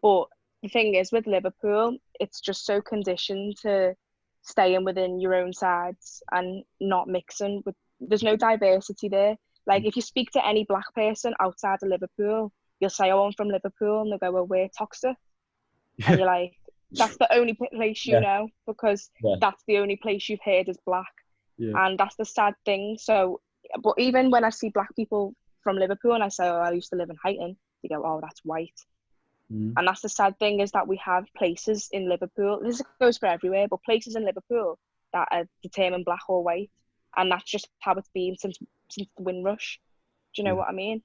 Speaker 2: But the thing is, with Liverpool, it's just so conditioned to staying within your own sides and not mixing with. There's no diversity there. Like, if you speak to any black person outside of Liverpool, you'll say, "Oh, I'm from Liverpool," and they'll go, "Well, we're toxic," and you're like, that's the only place you know, because that's the only place you've heard is black. And that's the sad thing. So, but even when I see black people from Liverpool and I say, "Oh, I used to live in Highton," they go, "Oh, that's white." And that's the sad thing, is that we have places in Liverpool, this goes for everywhere, but places in Liverpool that are determined black or white, and that's just how it's been since the Windrush. Do you know what I mean?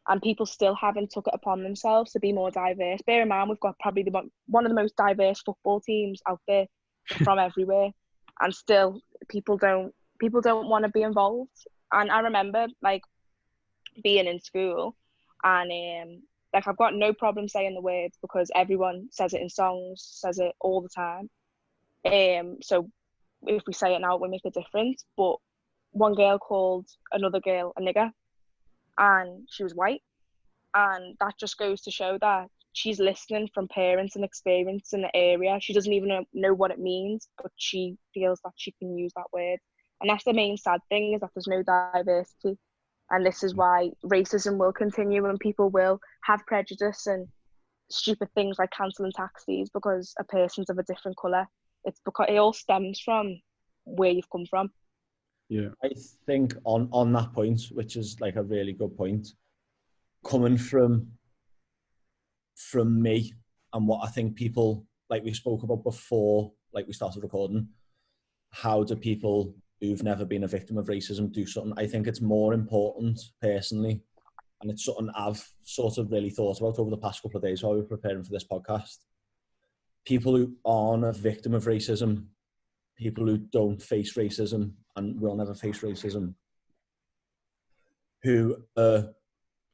Speaker 2: And people still haven't took it upon themselves to be more diverse. Bear in mind, we've got probably one of the most diverse football teams out there, from everywhere, and still people don't want to be involved. And I remember, like, being in school, and like, I've got no problem saying the words because everyone says it in songs, says it all the time. So if we say it now, it will make a difference. But one girl called another girl a nigger, and she was white, and that just goes to show that she's listening from parents and experience in the area. She doesn't even know what it means, but she feels that she can use that word. And that's the main sad thing, is that there's no diversity. And this is why racism will continue, and people will have prejudice and stupid things like cancelling taxis because a person's of a different colour. It's because it all stems from where you've come from.
Speaker 1: Yeah.
Speaker 3: I think on that point, which is like a really good point, coming from me and what I think people, like we spoke about before, like we started recording, how do people who've never been a victim of racism do something? I think it's more important personally, and it's something I've sort of really thought about over the past couple of days while we were preparing for this podcast. People who aren't a victim of racism, people who don't face racism and will never face racism, who are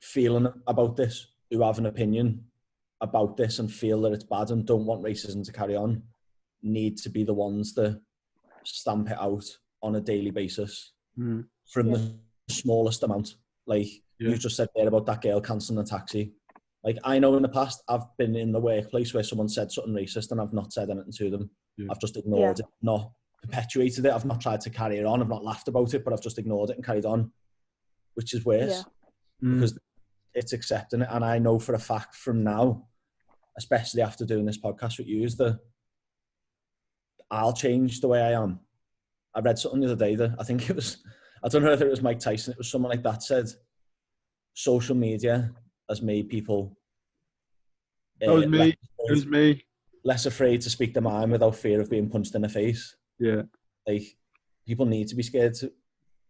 Speaker 3: feeling about this, who have an opinion about this and feel that it's bad and don't want racism to carry on, need to be the ones that stamp it out on a daily basis from the smallest amount. Like you just said there about that girl cancelling a taxi. Like I know in the past I've been in the workplace where someone said something racist and I've not said anything to them. I've just ignored it, not perpetuated it. I've not tried to carry it on. I've not laughed about it, but I've just ignored it and carried on, which is worse because it's accepting it. And I know for a fact from now, especially after doing this podcast with you, is that I'll change the way I am. I read something the other day that I think it was, I don't know if it was Mike Tyson, it was someone like that said, social media has made people
Speaker 1: That was me. It was me.
Speaker 3: Less afraid to speak their mind without fear of being punched in the face.
Speaker 1: Yeah.
Speaker 3: Like, people need to be scared to,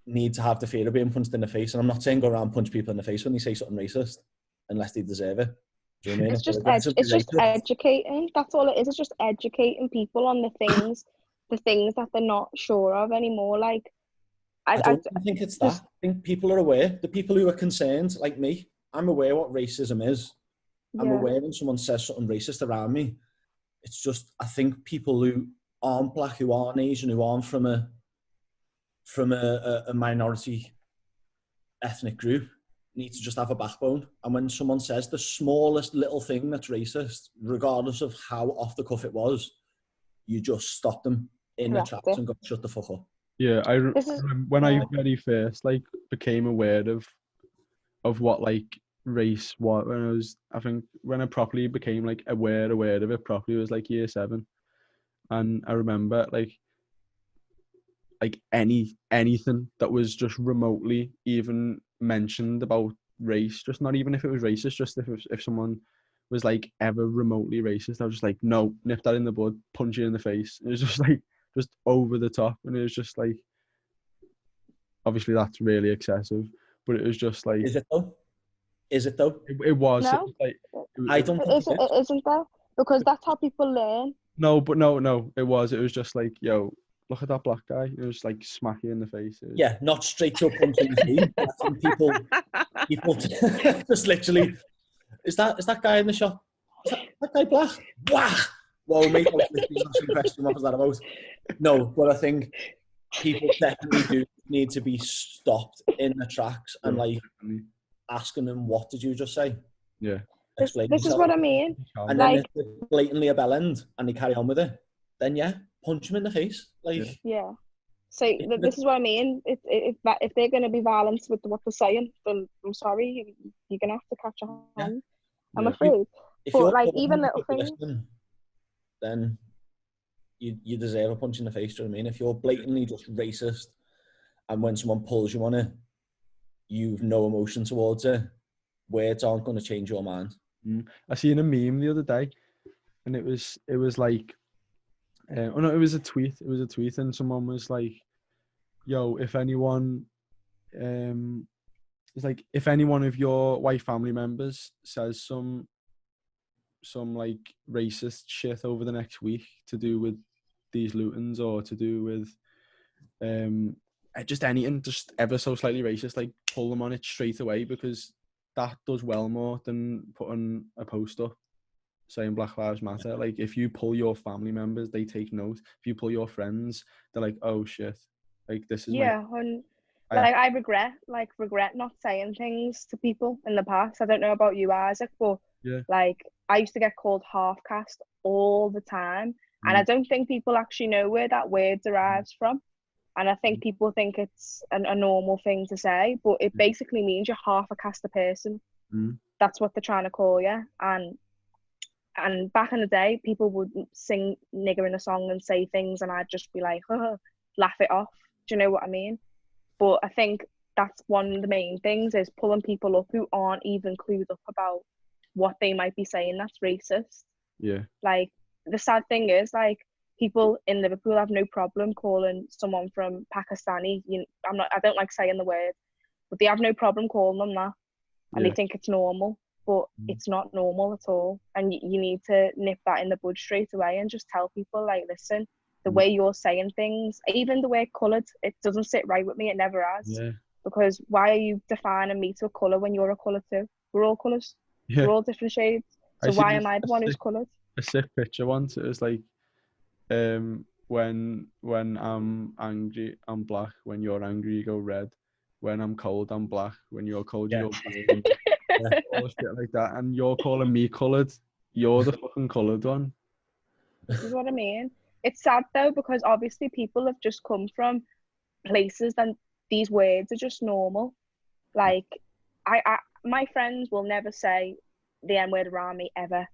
Speaker 3: need to have the fear of being punched in the face. And I'm not saying go around and punch people in the face when they say something racist, unless they deserve it. Do you know what I mean?
Speaker 2: It's just educating. That's all it is. It's just educating people on the things that they're not sure of anymore. Like,
Speaker 3: I don't think it's that. I think people are aware. The people who are concerned, like me, I'm aware what racism is. I'm aware when someone says something racist around me. It's just, I think people who aren't black, who aren't Asian, who aren't from a minority ethnic group need to just have a backbone. And when someone says the smallest little thing that's racist, regardless of how off the cuff it was, you just stop them in their tracks and go, shut the fuck up.
Speaker 1: Yeah, when I very first became aware of what race was, when I properly became aware of it properly, was year 7, and I remember anything that was just remotely even mentioned about race, just not even if it was racist, just if someone was ever remotely racist, I was just no, nip that in the bud, punch you in the face. It was just just over the top, and it was just obviously that's really excessive, but it was just
Speaker 3: Is it though? Is it though?
Speaker 1: It was.
Speaker 2: No,
Speaker 3: I don't think
Speaker 2: it isn't though, because that's how people learn.
Speaker 1: No, but no, it was just yo, look at that black guy. It was smack you in the face.
Speaker 3: Yeah, not straight to a punch in the face. I think people just literally, is that guy in the shop? Is that guy black? Wah! Whoa, mate, I was literally asking question. What was that about? No, but I think people definitely do need to be stopped in the tracks and asking them, what did you just say?
Speaker 1: Yeah.
Speaker 2: This is what I mean.
Speaker 3: And then if they're blatantly a bell end and they carry on with it, then punch them in the face.
Speaker 2: Yeah. So this is what I mean. If they're going to be violent with what they're saying, then I'm sorry, you're going to have to catch a hand. I'm afraid. But even little things,
Speaker 3: then you deserve a punch in the face. Do you know what I mean? If you're blatantly just racist, and when someone pulls you on it, you've no emotion towards it, words aren't going to change your mind.
Speaker 1: I seen a meme the other day, and it was it was a tweet. It was a tweet, and someone was yo, if anyone, it's if any one of your white family members says some racist shit over the next week to do with these lootings or to do with just anything, just ever so slightly racist, pull them on it straight away, because that does well more than putting a post up. saying Black Lives Matter, like if you pull your family members, they take note. If you pull your friends, they're like, oh shit, like this is
Speaker 2: Yeah, and like I regret not saying things to people in the past. I don't know about you, Isaac, but
Speaker 1: yeah,
Speaker 2: like I used to get called half caste all the time, and I don't think people actually know where that word derives from. And I think people think it's a normal thing to say, but it basically means you're half a caste person. That's what they're trying to call you. And back in the day, people would sing nigger in a song and say things, and I'd just be like, laugh it off. Do you know what I mean? But I think that's one of the main things, is pulling people up who aren't even clued up about what they might be saying that's racist.
Speaker 1: yeah,
Speaker 2: Like, the sad thing is, like, people in Liverpool have no problem calling someone from Pakistani, I don't like saying the word, but they have no problem calling them that, and they think it's normal, but it's not normal at all. And you need to nip that in the bud straight away and just tell people, like, listen, the way you're saying things, even the way coloured, it doesn't sit right with me. It never has.
Speaker 1: yeah,
Speaker 2: Because why are you defining me to a colour when you're a colour too? We're all colours.
Speaker 1: yeah.
Speaker 2: We're all different shades. So why am I the one who's coloured?
Speaker 1: A sick picture once. It was like, when I'm angry, I'm black. When you're angry, you go red. When I'm cold, I'm black. When you're cold, you go green. All shit like that. And you're calling me coloured. You're the fucking coloured one.
Speaker 2: This is what I mean. It's sad though, because obviously people have just come from places and these words are just normal. Like, my friends will never say the N word around me ever,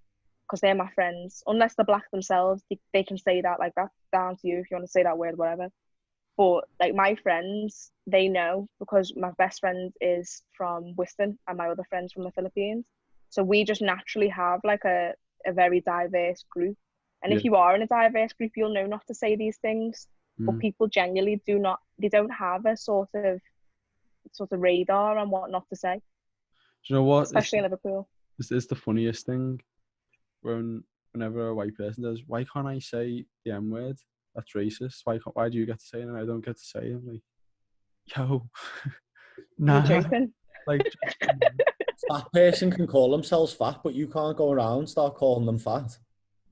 Speaker 2: because they're my friends. Unless they're black themselves, they can say that. Like, that's down to you if you want to say that word, whatever. But like, my friends, they know, because my best friend is from Western and my other friend's from the Philippines. So we just naturally have like a very diverse group. And if you are in a diverse group, you'll know not to say these things. But people genuinely they don't have a sort of radar on what not to say.
Speaker 1: Do you know what?
Speaker 2: Especially in Liverpool.
Speaker 1: This is the funniest thing. Whenever a white person does, why can't I say the M word? That's racist. Why do you get to say it and I don't get to say it? I'm like, yo, nah.
Speaker 2: You're joking.
Speaker 1: Like,
Speaker 3: Fat person can call themselves fat, but you can't go around and start calling them fat.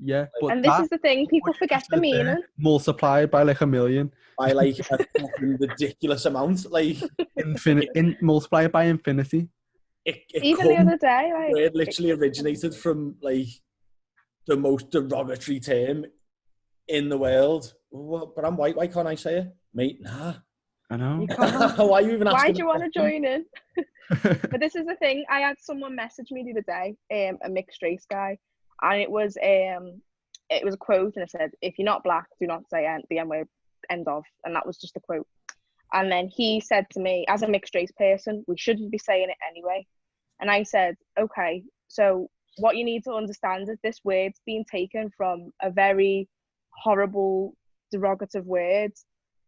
Speaker 1: yeah, but
Speaker 2: and this is the thing, people forget the meaning.
Speaker 1: Multiplied by like 1,000,000.
Speaker 3: By like a fucking ridiculous amount, like
Speaker 1: multiply it by infinity.
Speaker 2: Even the other day, like,
Speaker 3: it literally originated from like the most derogatory term in the world. But I'm white. Why can't I say it, mate? Nah.
Speaker 1: I know.
Speaker 2: You can't.
Speaker 3: Why are you even asking?
Speaker 2: Why do you want to join in? But this is the thing. I had someone message me the other day, a mixed race guy, and it was a quote, and it said, "If you're not black, do not say the N word." End of. And that was just a quote. And then he said to me, as a mixed race person, we shouldn't be saying it anyway. And I said, okay, so what you need to understand is this word's being taken from a very horrible, derogative word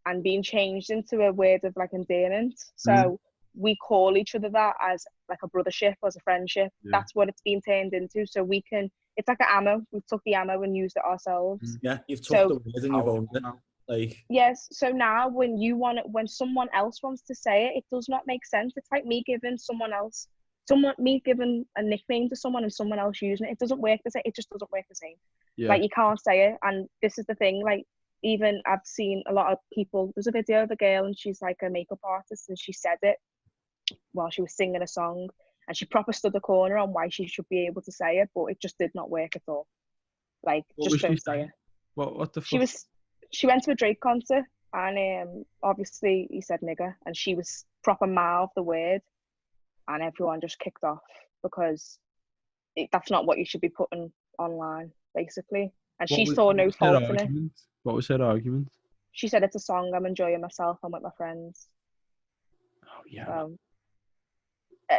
Speaker 2: and being changed into a word of like endearment. So we call each other that as like a brothership, as a friendship. That's what it's been turned into. So we can, it's like an ammo. We took the ammo and used it ourselves.
Speaker 3: Yeah, you've took the word and you've owned it. Like,
Speaker 2: yes, so now when someone else wants to say it, it does not make sense. It's like me giving me giving a nickname to someone and someone else using it. It doesn't work the same. It just doesn't work the same. Like, you can't say it. And this is the thing, like, even I've seen a lot of people, there's a video of a girl and she's like a makeup artist, and she said it while she was singing a song, and she proper stood the corner on why she should be able to say it, but it just did not work at all. Like, just don't say it.
Speaker 1: What the fuck?
Speaker 2: She went to a Drake concert, and obviously he said nigger, and she was proper mouth the word, and everyone just kicked off because that's not what you should be putting online, basically. And she saw no fault in it.
Speaker 1: What was her argument?
Speaker 2: She said, it's a song, I'm enjoying myself, I'm with my friends.
Speaker 1: Oh yeah.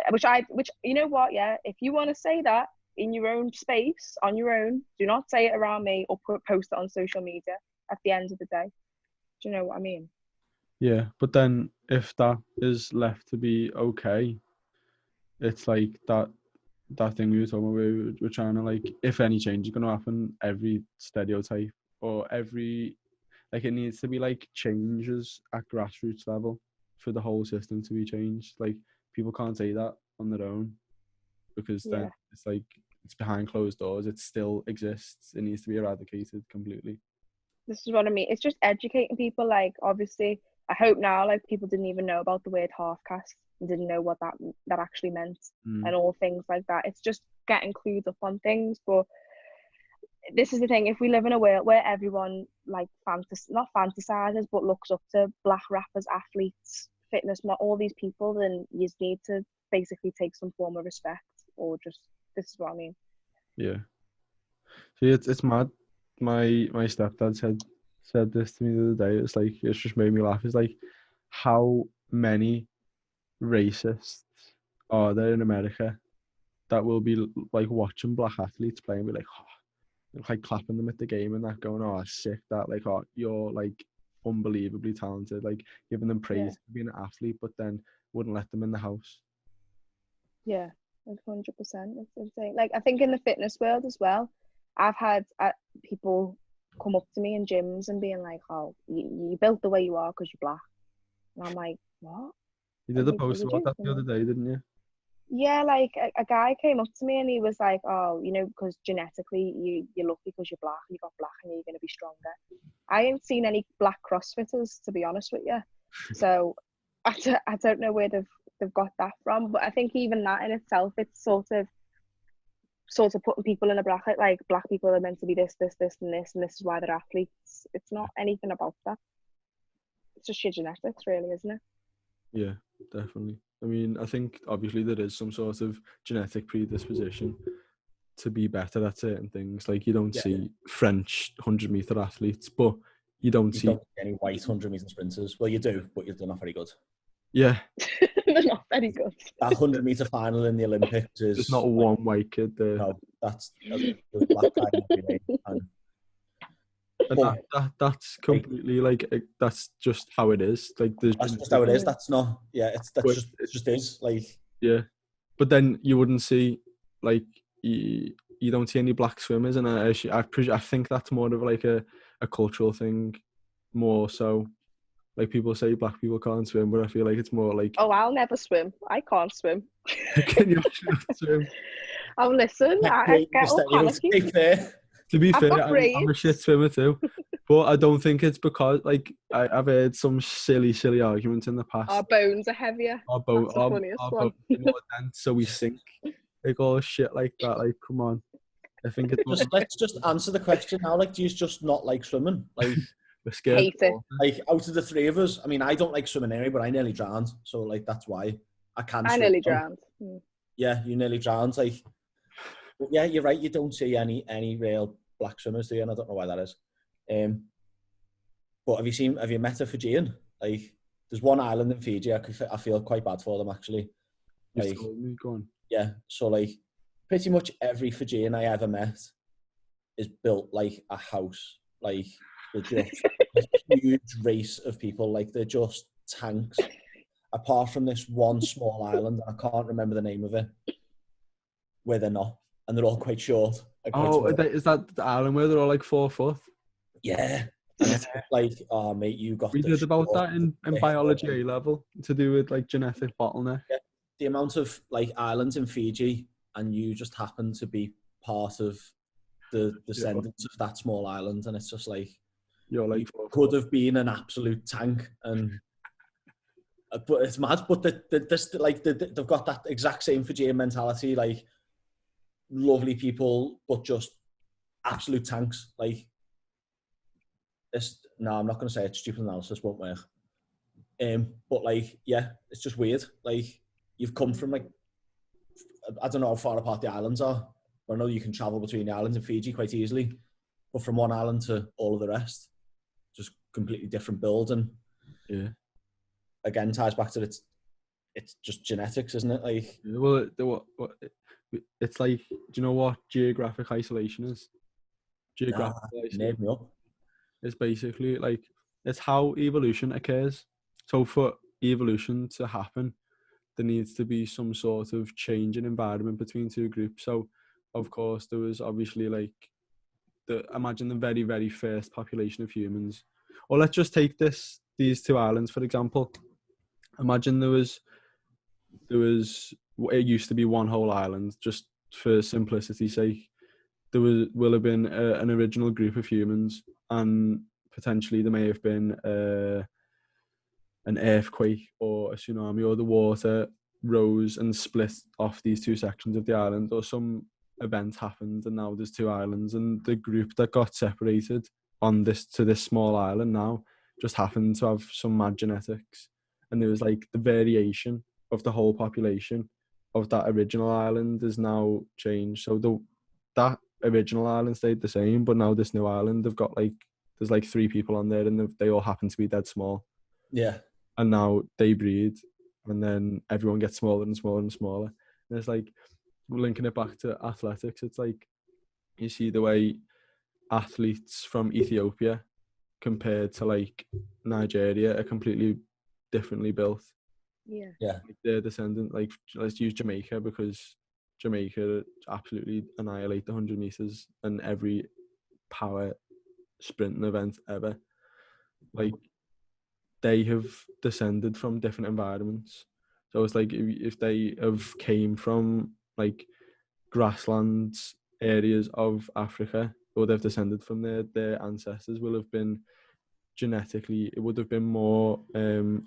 Speaker 2: Which you know what, yeah, if you want to say that in your own space, on your own, do not say it around me or post it on social media at the end of the day. Do you know what I mean?
Speaker 1: Yeah, but then if that is left to be okay, it's like that thing we were talking about, we're trying to, like, if any change is going to happen, every stereotype or every, like, it needs to be like changes at grassroots level for the whole system to be changed. Like, people can't say that on their own, because then it's like it's behind closed doors. It still exists. It needs to be eradicated completely.
Speaker 2: This is what I mean. It's just educating people. Like, obviously, I hope now, like, people didn't even know about the word half caste and didn't know what that actually meant and all things like that. It's just getting clued up on things. But this is the thing: if we live in a world where everyone like not fantasizes, but looks up to black rappers, athletes, fitness, not all these people, then you just need to basically take some form of respect, or just, this is what I mean.
Speaker 1: Yeah. See, it's mad. My stepdad said this to me the other day. It's like, it's just made me laugh. It's like, how many racists are there in America that will be like watching black athletes play and be like, oh, like clapping them at the game and that, going, oh, sick, that, like, oh, you're like unbelievably talented, like giving them praise for being an athlete, but then wouldn't let them in the house.
Speaker 2: Yeah, 100%. It's insane. Like, I think in the fitness world as well, I've had people come up to me in gyms and being like, oh, you built the way you are because you're black. And I'm like, what?
Speaker 1: You did a post about that the other day, didn't you?
Speaker 2: Yeah, like a guy came up to me and he was like, oh, you know, because genetically you're lucky because you're black, you got black and you're going to be stronger. I ain't seen any black CrossFitters, to be honest with you. So I don't know where they've got that from, but I think even that in itself, it's sort of putting people in a bracket, like black people are meant to be this and this, and this is why they're athletes. It's not anything about that. It's just your genetics, really, isn't it?
Speaker 1: Yeah, definitely. I mean, I think obviously there is some sort of genetic predisposition to be better at certain things. Like, you don't see French 100-meter athletes, but you don't see
Speaker 3: any white 100-meter sprinters. Well, you do, but they're not very good.
Speaker 1: Yeah.
Speaker 2: They're not very good.
Speaker 3: That 100-meter final in the Olympics is...
Speaker 1: There's not one white kid there.
Speaker 3: No, that's a black guy in every way.
Speaker 1: And that's completely like, that's just how it is. Like,
Speaker 3: that's just how it is. That's not, it just is. Like,
Speaker 1: yeah, but then you wouldn't see, like, you don't see any black swimmers, and I think that's more of like a cultural thing, more so. Like, people say black people can't swim, but I feel like it's more like,
Speaker 2: oh, I'll never swim. I can't swim.
Speaker 1: Can you actually not swim?
Speaker 2: Oh, listen, I get all panicky.
Speaker 1: To be fair, I'm a shit swimmer too. But I don't think it's because, like, I've heard some silly arguments in the past.
Speaker 2: Our bones are heavier.
Speaker 1: Our bones are more dense, so we sink. Like, all shit like that. Like, come on. I think it's
Speaker 3: let's just answer the question now. Like, do you just not like swimming? Like,
Speaker 1: we're scared.
Speaker 2: Hate it.
Speaker 3: Like, out of the three of us, I mean, I don't like swimming anyway, but I nearly drowned. So, like, that's why I can't.
Speaker 2: I nearly drowned.
Speaker 3: Yeah, you nearly drowned. Like, yeah, you're right. You don't see any real black swimmers, do you? And I don't know why that is. But have you met a Fijian? Like, there's one island in Fiji. I feel quite bad for them, actually.
Speaker 1: Like, told me, go on.
Speaker 3: Yeah, so like pretty much every Fijian I ever met is built like a house. Like, they're just a huge race of people. Like, they're just tanks. Apart from this one small island, I can't remember the name of it, where they're not, and they're all quite short.
Speaker 1: Is that the island where they're all like 4 foot?
Speaker 3: Yeah. And it's like, oh mate, you got.
Speaker 1: We did about that in biology A level, to do with like genetic bottleneck.
Speaker 3: Yeah. The amount of like islands in Fiji, and you just happen to be part of the descendants of that small island, and it's just like,
Speaker 1: you're like,
Speaker 3: you could have been an absolute tank, and but it's mad. But they've got that exact same Fijian mentality, like lovely people, but just absolute tanks. Like, no, I'm not going to say it. Stupid analysis won't work. But like, yeah, it's just weird. Like, you've come from like, I don't know how far apart the islands are, but I know you can travel between the islands in Fiji quite easily. But from one island to all of the rest, just completely different build. And
Speaker 1: yeah,
Speaker 3: again, ties back to it's just genetics, isn't it? Like,
Speaker 1: well, it's like, do you know what geographic isolation is? Geographic isolation.
Speaker 3: Name me up.
Speaker 1: It's basically like, it's how evolution occurs. So for evolution to happen, there needs to be some sort of change in environment between two groups. So of course there was obviously like imagine the very, very first population of humans. Or let's just take these two islands, for example. Imagine it used to be one whole island, just for simplicity's sake, there will have been an original group of humans, and potentially there may have been an earthquake or a tsunami, or the water rose and split off these two sections of the island, or some event happened and now there's two islands, and the group that got separated on this small island now just happened to have some mad genetics, and there was like the variation of the whole population of that original island is now changed. So that original island stayed the same, but now this new island, they've got like, there's like 3 people on there, and they all happen to be dead small.
Speaker 3: Yeah.
Speaker 1: And now they breed, and then everyone gets smaller and smaller and smaller. And it's like, linking it back to athletics, it's like, you see the way athletes from Ethiopia compared to like Nigeria are completely differently built.
Speaker 2: Yeah.
Speaker 1: Like their descendant, like, let's use Jamaica, because Jamaica absolutely annihilate the 100 meters and every power sprinting event ever. Like, they have descended from different environments. So it's like, if they have came from like grasslands areas of Africa, or they've descended from their ancestors will have been genetically, it would have been more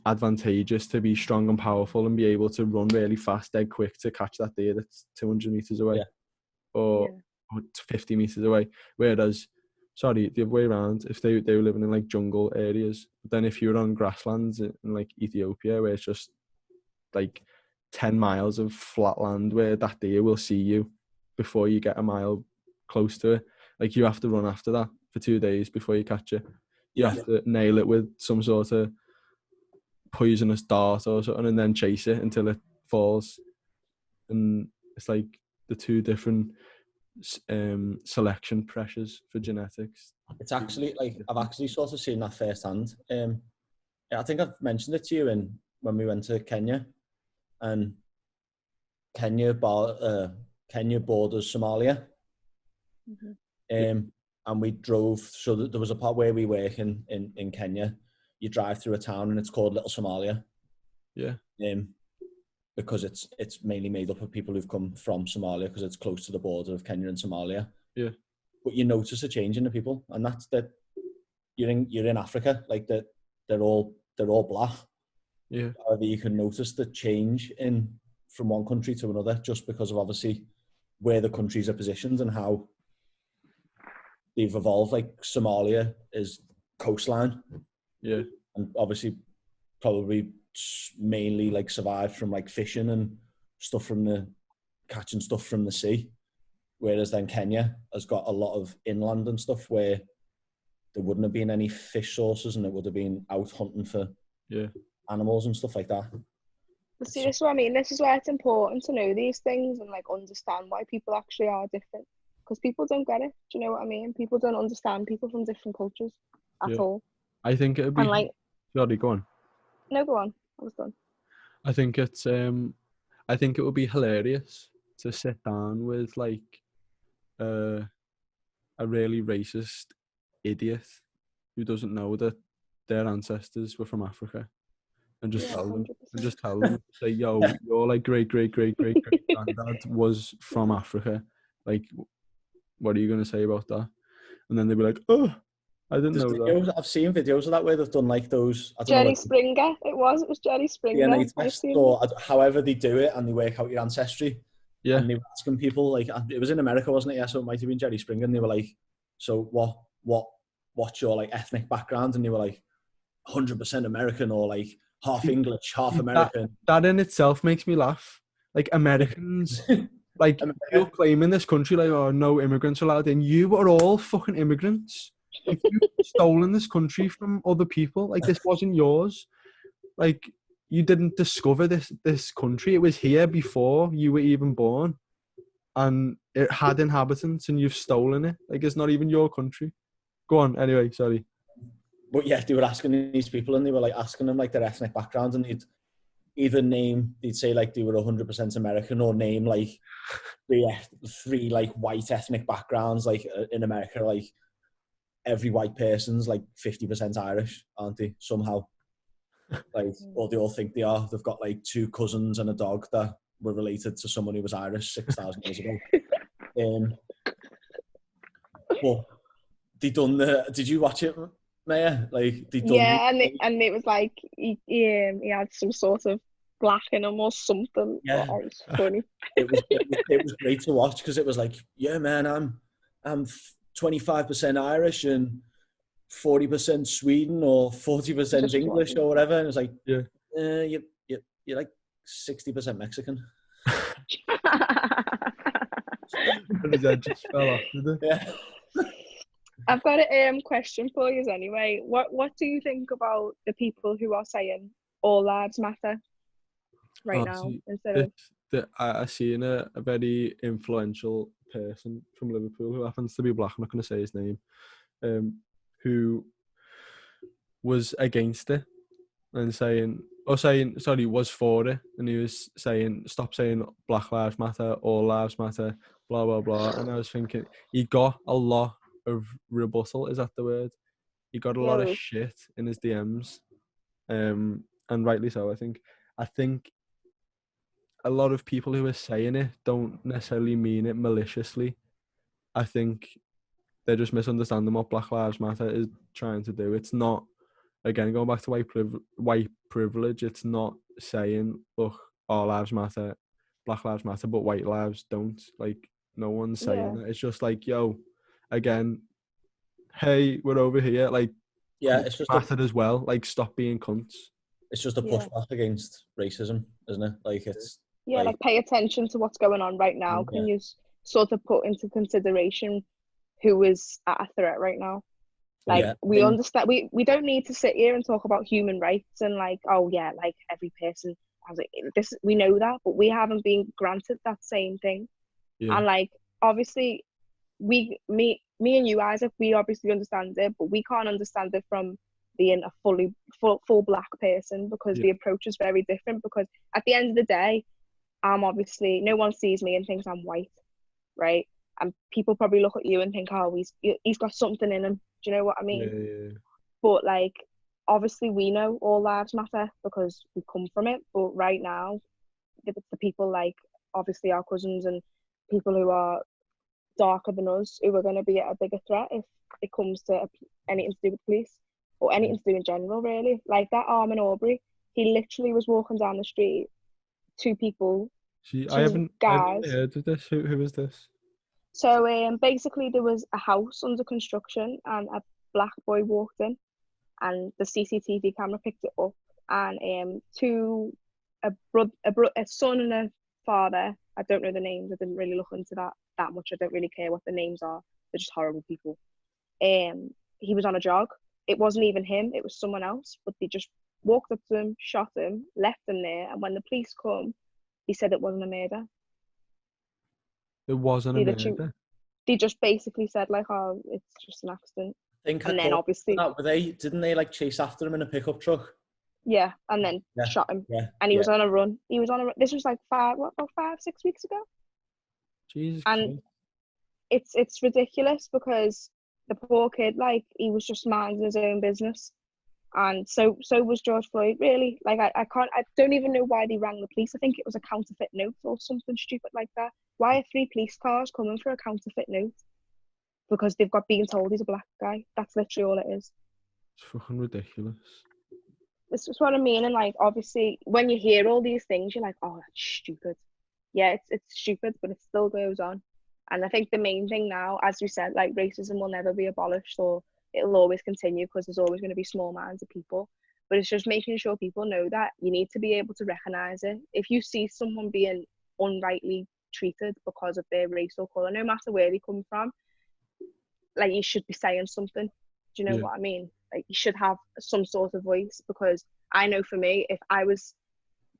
Speaker 1: advantageous to be strong and powerful and be able to run really fast, dead quick, to catch that deer that's 200 meters away, or 50 meters away. Whereas, the other way around, if they were living in like jungle areas, but then if you're on grasslands in like Ethiopia, where it's just like 10 miles of flat land where that deer will see you before you get a mile close to it, like, you have to run after that for 2 days before you catch it. You have to nail it with some sort of poisonous dart or something, and then chase it until it falls. And it's like the two different selection pressures for genetics.
Speaker 3: It's actually like, I've actually sort of seen that firsthand. I think I've mentioned it to you when we went to Kenya, and Kenya borders Somalia. And we drove, so there was a part where we work in Kenya. You drive through a town and it's called Little Somalia.
Speaker 1: Yeah.
Speaker 3: Because it's mainly made up of people who've come from Somalia, because it's close to the border of Kenya and Somalia.
Speaker 1: Yeah.
Speaker 3: But you notice a change in the people, and that's that you're in Africa, like that they're all black.
Speaker 1: Yeah.
Speaker 3: However, you can notice the change from one country to another, just because of obviously where the countries are positioned and how they've evolved. Like Somalia is coastline.
Speaker 1: Yeah.
Speaker 3: And obviously probably mainly like survived from like fishing and stuff catching stuff from the sea. Whereas then Kenya has got a lot of inland and stuff where there wouldn't have been any fish sources, and it would have been out hunting for animals and stuff like that.
Speaker 2: But see, this is what I mean. This is why it's important to know these things and like understand why people actually are different. Because people don't get it. Do you know what I mean? People don't understand people from different cultures at all.
Speaker 1: I think it would be.
Speaker 2: And like,
Speaker 1: sorry, go on.
Speaker 2: No, go on. I was done.
Speaker 1: I think it's. I think it would be hilarious to sit down with like a really racist idiot who doesn't know that their ancestors were from Africa, and just tell them, say, yo, your like great granddad was from Africa. Like, what are you gonna say about that? And then they'd be like, oh, I didn't know that.
Speaker 3: I've seen videos of that where they've done like those.
Speaker 2: Jerry Springer. It was Jerry Springer.
Speaker 3: DNA test, or however they do it, and they work out your ancestry.
Speaker 1: Yeah.
Speaker 3: And they were asking people, like, it was in America, wasn't it? Yeah, so it might have been Jerry Springer. And they were like, so what's your like ethnic background? And they were like, 100% American, or like half English, half American.
Speaker 1: That in itself makes me laugh. Like, Americans, like, you're claiming this country like, oh, no immigrants allowed in. You are all fucking immigrants. Like, you've stolen this country from other people. Like, this wasn't yours. Like, you didn't discover this country. It was here before you were even born, and it had inhabitants, and you've stolen it. Like, it's not even your country. Go on. Anyway, sorry.
Speaker 3: But yeah, they were asking these people, and they were like asking them like their ethnic background, and they'd say like they were 100% American, or name like three like white ethnic backgrounds. Like in America, like every white person's like 50% Irish, aren't they? Somehow. Like, or they all think they are. They've got like 2 cousins and a dog that were related to someone who was Irish 6,000 years ago. But they done did you watch it, Maya? Like, they done
Speaker 2: Yeah, and it was like he had some sort of black in him or something.
Speaker 3: Yeah.
Speaker 2: Oh, it was funny.
Speaker 3: It was great to watch, because it was like, yeah, man, I'm 25% Irish and 40% Sweden or 40% English or whatever, and it's like,
Speaker 1: Yeah.
Speaker 3: You're like 60% Mexican.
Speaker 1: And his head just fell off, did it?
Speaker 3: Yeah.
Speaker 2: I've got a question for you anyway. What do you think about the people who are saying all lives matter right now
Speaker 1: See,
Speaker 2: instead of...
Speaker 1: I seen a very influential person from Liverpool who happens to be black, I'm not going to say his name, who was against it and was for it, and he was saying, stop saying Black Lives Matter, all lives matter, blah blah blah. And I was thinking, he got a lot of rebuttal, is that the word? He got a lot of shit in his DMs, and rightly so. I think a lot of people who are saying it don't necessarily mean it maliciously. I think they're just misunderstanding what Black Lives Matter is trying to do. It's not, again, going back to white privilege, it's not saying, look, all lives matter, Black Lives Matter, but white lives don't. Like, no one's saying that. It's just like, yo, again, hey, we're over here. Like,
Speaker 3: yeah, it's just
Speaker 1: mattered as well. Like, stop being cunts.
Speaker 3: It's just a pushback against racism, isn't it? Like, it's
Speaker 2: like pay attention to what's going on right now. Can you sort of put into consideration who is at a threat right now? Like, we understand, we don't need to sit here and talk about human rights and like, oh yeah, like every person has this, we know that, but we haven't been granted that same thing. And like, obviously me and you, Isaac, we obviously understand it, but we can't understand it from being a full black person, because the approach is very different. Because at the end of the day, I'm obviously, no one sees me and thinks I'm white, right? And people probably look at you and think, oh, he's got something in him. Do you know what I mean?
Speaker 1: Yeah.
Speaker 2: But like, obviously we know all lives matter because we come from it. But right now, the people like, obviously our cousins and people who are darker than us, who are going to be a bigger threat if it comes to anything to do with police or anything to do in general, really. Like that arm in Aubrey, he literally was walking down the street, two
Speaker 1: I haven't heard of this. Who is this?
Speaker 2: So basically there was a house under construction and a black boy walked in, and the CCTV camera picked it up, and a son and a father, I don't know the names, I didn't really look into that much, I don't really care what the names are, they're just horrible people. He was on a jog, it wasn't even him, it was someone else, but they just walked up to him, shot him, left him there, and when the police come, he said it wasn't a murder.
Speaker 1: It wasn't a murder?
Speaker 2: They just basically said like, oh, it's just an accident. And then obviously
Speaker 3: didn't they like chase after him in a pickup truck?
Speaker 2: Yeah, and then shot him. And he was on a run. This was like 5-6 weeks ago.
Speaker 1: Jesus
Speaker 2: and
Speaker 1: Christ.
Speaker 2: It's ridiculous, because the poor kid, like, he was just minding his own business, and so was George Floyd, really. Like, I don't even know why they rang the police. I think it was a counterfeit note or something stupid like that. Why are 3 police cars coming for a counterfeit note? Because they've got being told he's a black guy. That's literally all it is.
Speaker 1: It's fucking ridiculous.
Speaker 2: This is what I mean. And like, obviously, when you hear all these things, you're like, oh, that's stupid. Yeah, it's stupid, but it still goes on. And I think the main thing now, as we said, like, racism will never be abolished, or it'll always continue, because there's always going to be small-minded people. But it's just making sure people know that you need to be able to recognise it. If you see someone being unrightly treated because of their race or colour, no matter where they come from, like, you should be saying something. Do you know what I mean? Like, you should have some sort of voice, because I know for me, if I was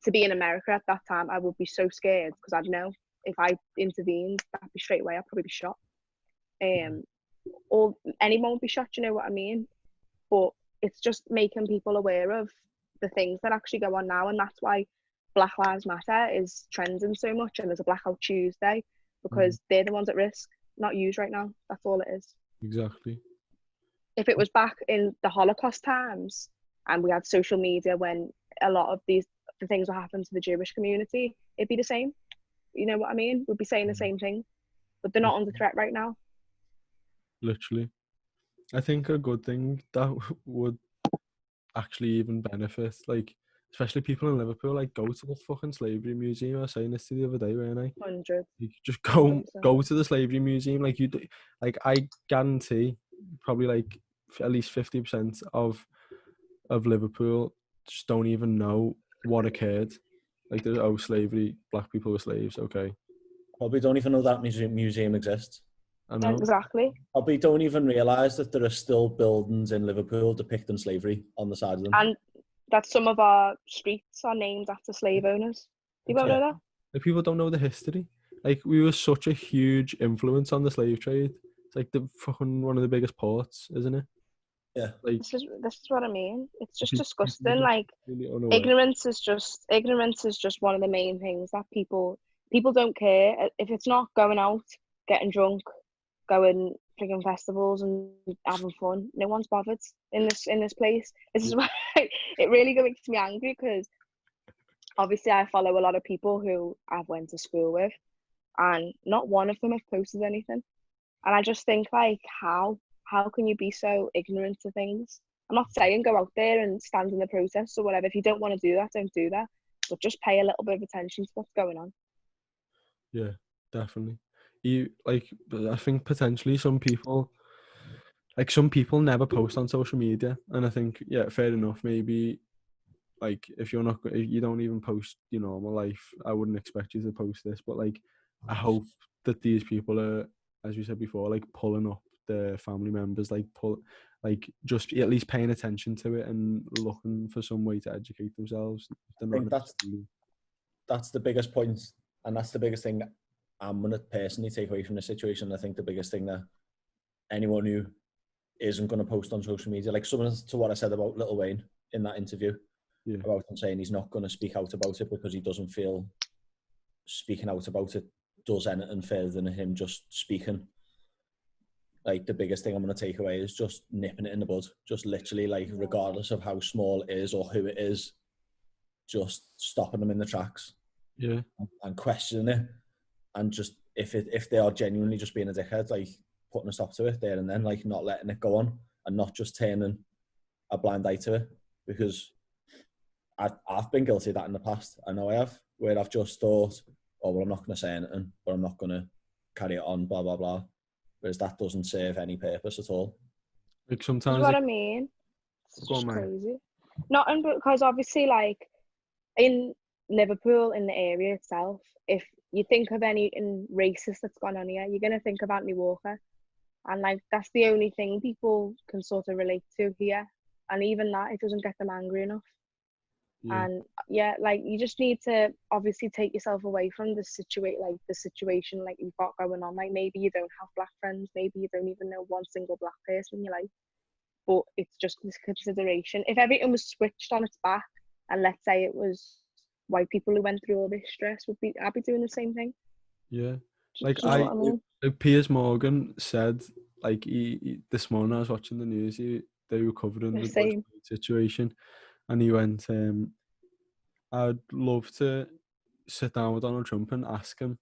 Speaker 2: to be in America at that time, I would be so scared, because I'd know if I intervened, that'd be straight away, I'd probably be shot. Or anyone would be shot, you know what I mean? But it's just making people aware of the things that actually go on now, and that's why Black Lives Matter is trending so much, and there's a Blackout Tuesday, because they're the ones at risk, not yous right now. That's all it is.
Speaker 1: Exactly.
Speaker 2: If it was back in the Holocaust times and we had social media, when a lot of these the things that happen to the Jewish community, it'd be the same. You know what I mean? We'd be saying the same thing, but they're not under threat right now.
Speaker 1: Literally. I think a good thing that would actually even benefit, like, especially people in Liverpool, like, go to the fucking slavery museum. I was saying this to the other day, weren't I?
Speaker 2: 100.
Speaker 1: You just
Speaker 2: 100%.
Speaker 1: go to the slavery museum. Like, like, I guarantee probably like at least 50% of Liverpool just don't even know what occurred. Like, slavery, black people were slaves. Okay,
Speaker 3: Probably don't even know that museum exists.
Speaker 1: I know.
Speaker 2: Exactly.
Speaker 3: Probably don't even realise that there are still buildings in Liverpool depicting slavery on the side of them.
Speaker 2: And that some of our streets are named after slave owners. People don't know that.
Speaker 1: Like, people don't know the history. Like, we were such a huge influence on the slave trade. It's like the fucking one of the biggest ports, isn't it?
Speaker 3: Yeah.
Speaker 1: Like,
Speaker 2: this is what I mean. It's just
Speaker 1: people
Speaker 2: disgusting.
Speaker 1: just
Speaker 2: Like,
Speaker 1: really unaware.
Speaker 2: ignorance is just one of the main things that people don't care. If it's not going out, getting drunk, going freaking festivals and having fun, no one's bothered in this place. This is why it really makes me angry, because obviously I follow a lot of people who I've went to school with, and not one of them have posted anything. And I just think, like, how can you be so ignorant to things? I'm not saying go out there and stand in the protests or whatever. If you don't want to do that, don't do that. But just pay a little bit of attention to what's going on.
Speaker 1: Yeah, definitely. I think potentially some people never post on social media, and I think, yeah, fair enough. Maybe, like, if you don't even post your normal life, I wouldn't expect you to post this. But, like, I hope that these people are, as we said before, like, pulling up their family members, like, just at least paying attention to it and looking for some way to educate themselves.
Speaker 3: I think that's the biggest point, and that's the biggest thing I'm going to personally take away from the situation. I think the biggest thing that anyone who isn't going to post on social media, like similar to what I said about Lil Wayne in that interview, about him saying he's not going to speak out about it because he doesn't feel speaking out about it does anything further than him just speaking. Like, the biggest thing I'm going to take away is just nipping it in the bud. Just literally, like, regardless of how small it is or who it is, just stopping them in the tracks.
Speaker 1: Yeah.
Speaker 3: And questioning it. And just, if they are genuinely just being a dickhead, like, putting a stop to it there and then, like, not letting it go on and not just turning a blind eye to it. Because I've been guilty of that in the past. I know I have, where I've just thought, oh, well, I'm not going to say anything, but I'm not going to carry it on, blah, blah, blah. Whereas that doesn't serve any purpose at all.
Speaker 1: Like, sometimes...
Speaker 2: That's what I mean. It's
Speaker 1: Go on,
Speaker 2: just
Speaker 1: mate.
Speaker 2: crazy. Not because obviously, like, in Liverpool, in the area itself, if you think of any racist that's gone on here, you're going to think of Anthony Walker. And, like, that's the only thing people can sort of relate to here. And even that, it doesn't get them angry enough.
Speaker 1: Yeah.
Speaker 2: And yeah, like, you just need to obviously take yourself away from the situation like you've got going on. Like, maybe you don't have black friends, maybe you don't even know one single black person in your life, but it's just this consideration. If everything was switched on its back, and let's say it was white people who went through all this stress, I'd be doing the same thing.
Speaker 1: Yeah.
Speaker 2: Like, I mean?
Speaker 1: Piers Morgan said, like, he this morning I was watching the news, they were covering the George Floyd situation, and he went, I'd love to sit down with Donald Trump and ask him,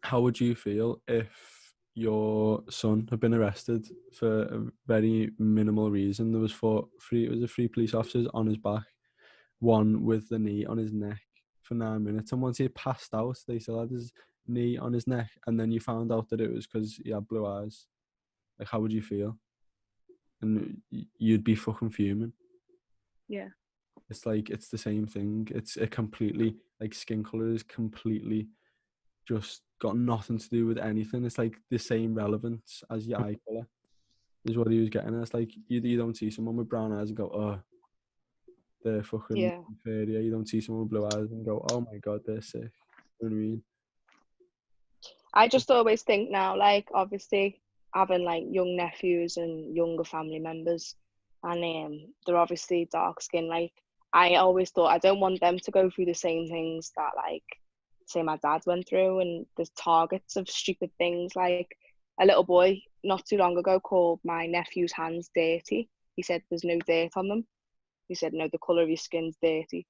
Speaker 1: how would you feel if your son had been arrested for a very minimal reason? There was three police officers on his back, one with the knee on his neck for 9 minutes, and once he had passed out, they still had his knee on his neck, and then you found out that it was because he had blue eyes. Like, how would you feel? And you'd be fucking fuming.
Speaker 2: Yeah.
Speaker 1: It's like, it's the same thing. It's a completely, like, skin colour is completely just got nothing to do with anything. It's like the same relevance as your eye colour is what he was getting at. It's like, you don't see someone with brown eyes and go, oh, they're fucking inferior. You don't see someone with blue eyes and go, oh my God, they're sick. You know what I mean?
Speaker 2: I just always think now, like, obviously having, like, young nephews and younger family members, and they're obviously dark skinned, like, I always thought I don't want them to go through the same things that, like, say my dad went through, and there's targets of stupid things. Like, a little boy not too long ago called my nephew's hands dirty. He said there's no dirt on them. He said, no, the colour of your skin's dirty.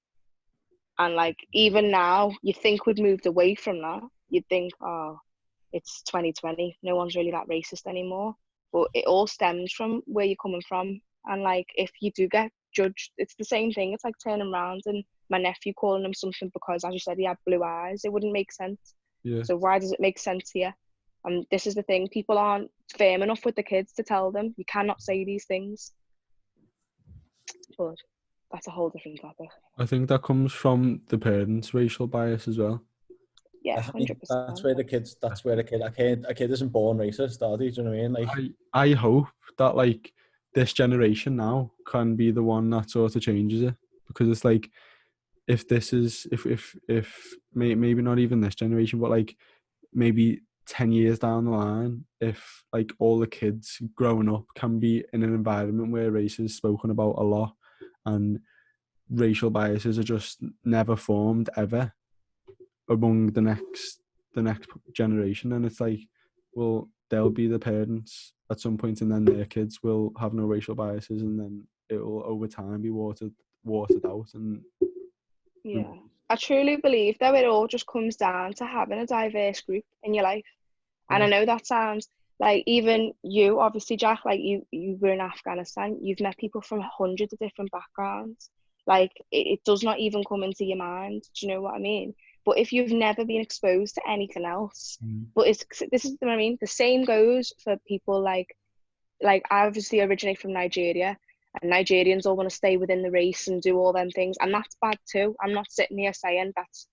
Speaker 2: And like even now, you think we've moved away from that. You'd think, oh, it's 2020, no one's really that racist anymore. But it all stems from where you're coming from. And like if you do get judged, it's the same thing. It's like turning around and my nephew calling him something because, as you said, he had blue eyes. It wouldn't make sense.
Speaker 1: Yeah.
Speaker 2: So why does it make sense here? And this is the thing, people aren't firm enough with the kids to tell them you cannot say these things. But that's a whole different topic.
Speaker 1: I think that comes from the parents' racial bias as well.
Speaker 2: Yeah, 100%.
Speaker 3: That's where the kids. That's where a kid isn't born racist, are they? Do you know what I mean? Like,
Speaker 1: I hope that like this generation now can be the one that sort of changes it, because it's like if maybe not even this generation, but like maybe 10 years down the line, if like all the kids growing up can be in an environment where race is spoken about a lot and racial biases are just never formed ever among the next generation, and it's like, well, they'll be the parents at some point and then their kids will have no racial biases, and then it will over time be watered out. And
Speaker 2: yeah, I truly believe though it all just comes down to having a diverse group in your life. And I know that sounds like, even you, obviously, Jack, like you were in Afghanistan, you've met people from hundreds of different backgrounds. Like it does not even come into your mind. Do you know what I mean? But if you've never been exposed to anything else, but this is what I mean. The same goes for people like I obviously originate from Nigeria, and Nigerians all want to stay within the race and do all them things, and that's bad too. I'm not sitting here saying that's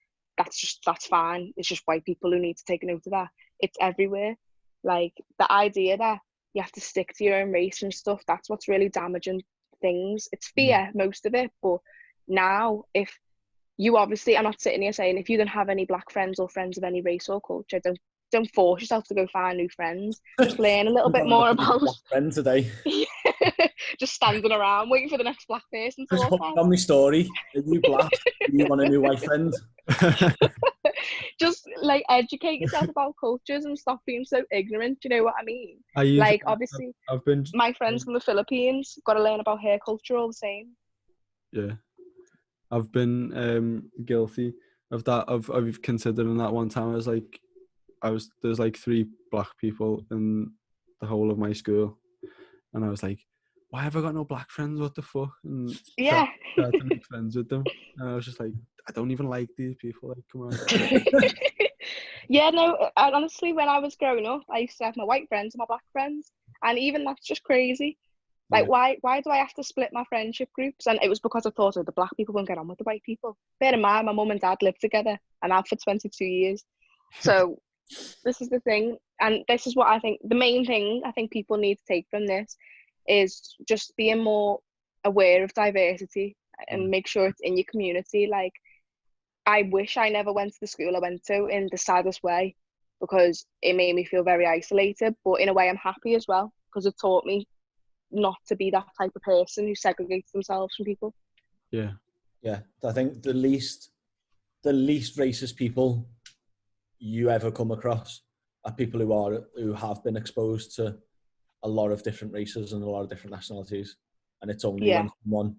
Speaker 2: fine. It's just white people who need to take note of that. It's everywhere. Like the idea that you have to stick to your own race and stuff, that's what's really damaging things. It's fear, most of it. But now, if you obviously, I'm not sitting here saying if you don't have any black friends or friends of any race or culture, don't force yourself to go find new friends. Just learn a little bit more about
Speaker 3: friend today.
Speaker 2: Just standing around waiting for the next black person to walk past.
Speaker 3: Tell me story. Are you black? Do you want a new white friend?
Speaker 2: Just like educate yourself about cultures and stop being so ignorant. You know what I mean? Like obviously, my friends from the Philippines got to learn about hair culture all the same.
Speaker 1: Yeah, I've been guilty of that. Of considering that one time. There's like 3 black people in the whole of my school, and I was like, why have I got no black friends? What the fuck? And
Speaker 2: yeah,
Speaker 1: tried to make friends with them, and I was just like, I don't even like these people. Like, come on.
Speaker 2: Yeah, no. Honestly, when I was growing up, I used to have my white friends and my black friends, and even that's just crazy. Like, why do I have to split my friendship groups? And it was because I thought, the black people won't get on with the white people. Bear in mind, my mum and dad lived together, and I've for 22 years. So this is the thing, and this is what I think. The main thing I think people need to take from this is just being more aware of diversity and make sure it's in your community. Like, I wish I never went to the school I went to in the saddest way, because it made me feel very isolated. But in a way, I'm happy as well, because it taught me not to be that type of person who segregates themselves from people.
Speaker 1: Yeah.
Speaker 3: I think the least racist people you ever come across are people who have been exposed to a lot of different races and a lot of different nationalities, and it's only when someone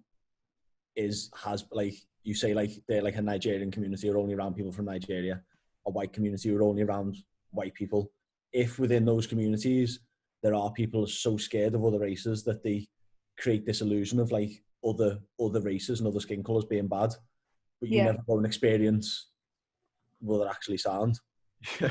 Speaker 3: has like you say, like they're like a Nigerian community or only around people from Nigeria, a white community or only around white people. If within those communities there are people so scared of other races that they create this illusion of like other races and other skin colours being bad, but you never go and experience what they're actually sound.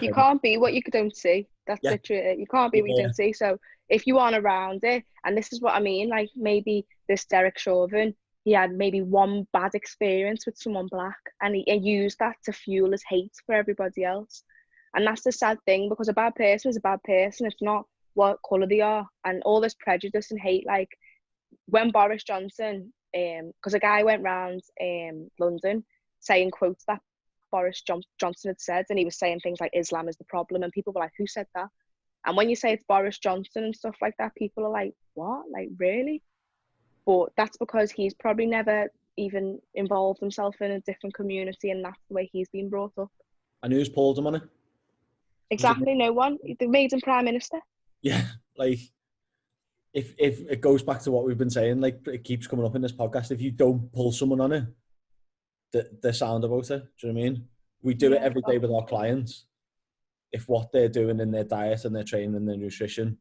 Speaker 2: You can't be what you don't see. That's literally it. You can't be what you don't see. So if you aren't around it, and this is what I mean, like maybe this Derek Chauvin, he had maybe one bad experience with someone black, and he used that to fuel his hate for everybody else. And that's the sad thing, because a bad person is a bad person. It's not what colour they are, and all this prejudice and hate. Like when Boris Johnson, because a guy went round London saying quotes that Boris Johnson had said, and he was saying things like Islam is the problem, and people were like, who said that? And when you say it's Boris Johnson and stuff like that, people are like, what? Like, really? But that's because he's probably never even involved himself in a different community, and that's the way he's been brought up.
Speaker 3: And who's pulled him on it?
Speaker 2: Exactly, no one. They made him Prime Minister.
Speaker 3: Yeah, like, if it goes back to what we've been saying, like, it keeps coming up in this podcast, if you don't pull someone on it, the sound about it. Do you know what I mean? We do it every day with our clients. If what they're doing in their diet and their training and their nutrition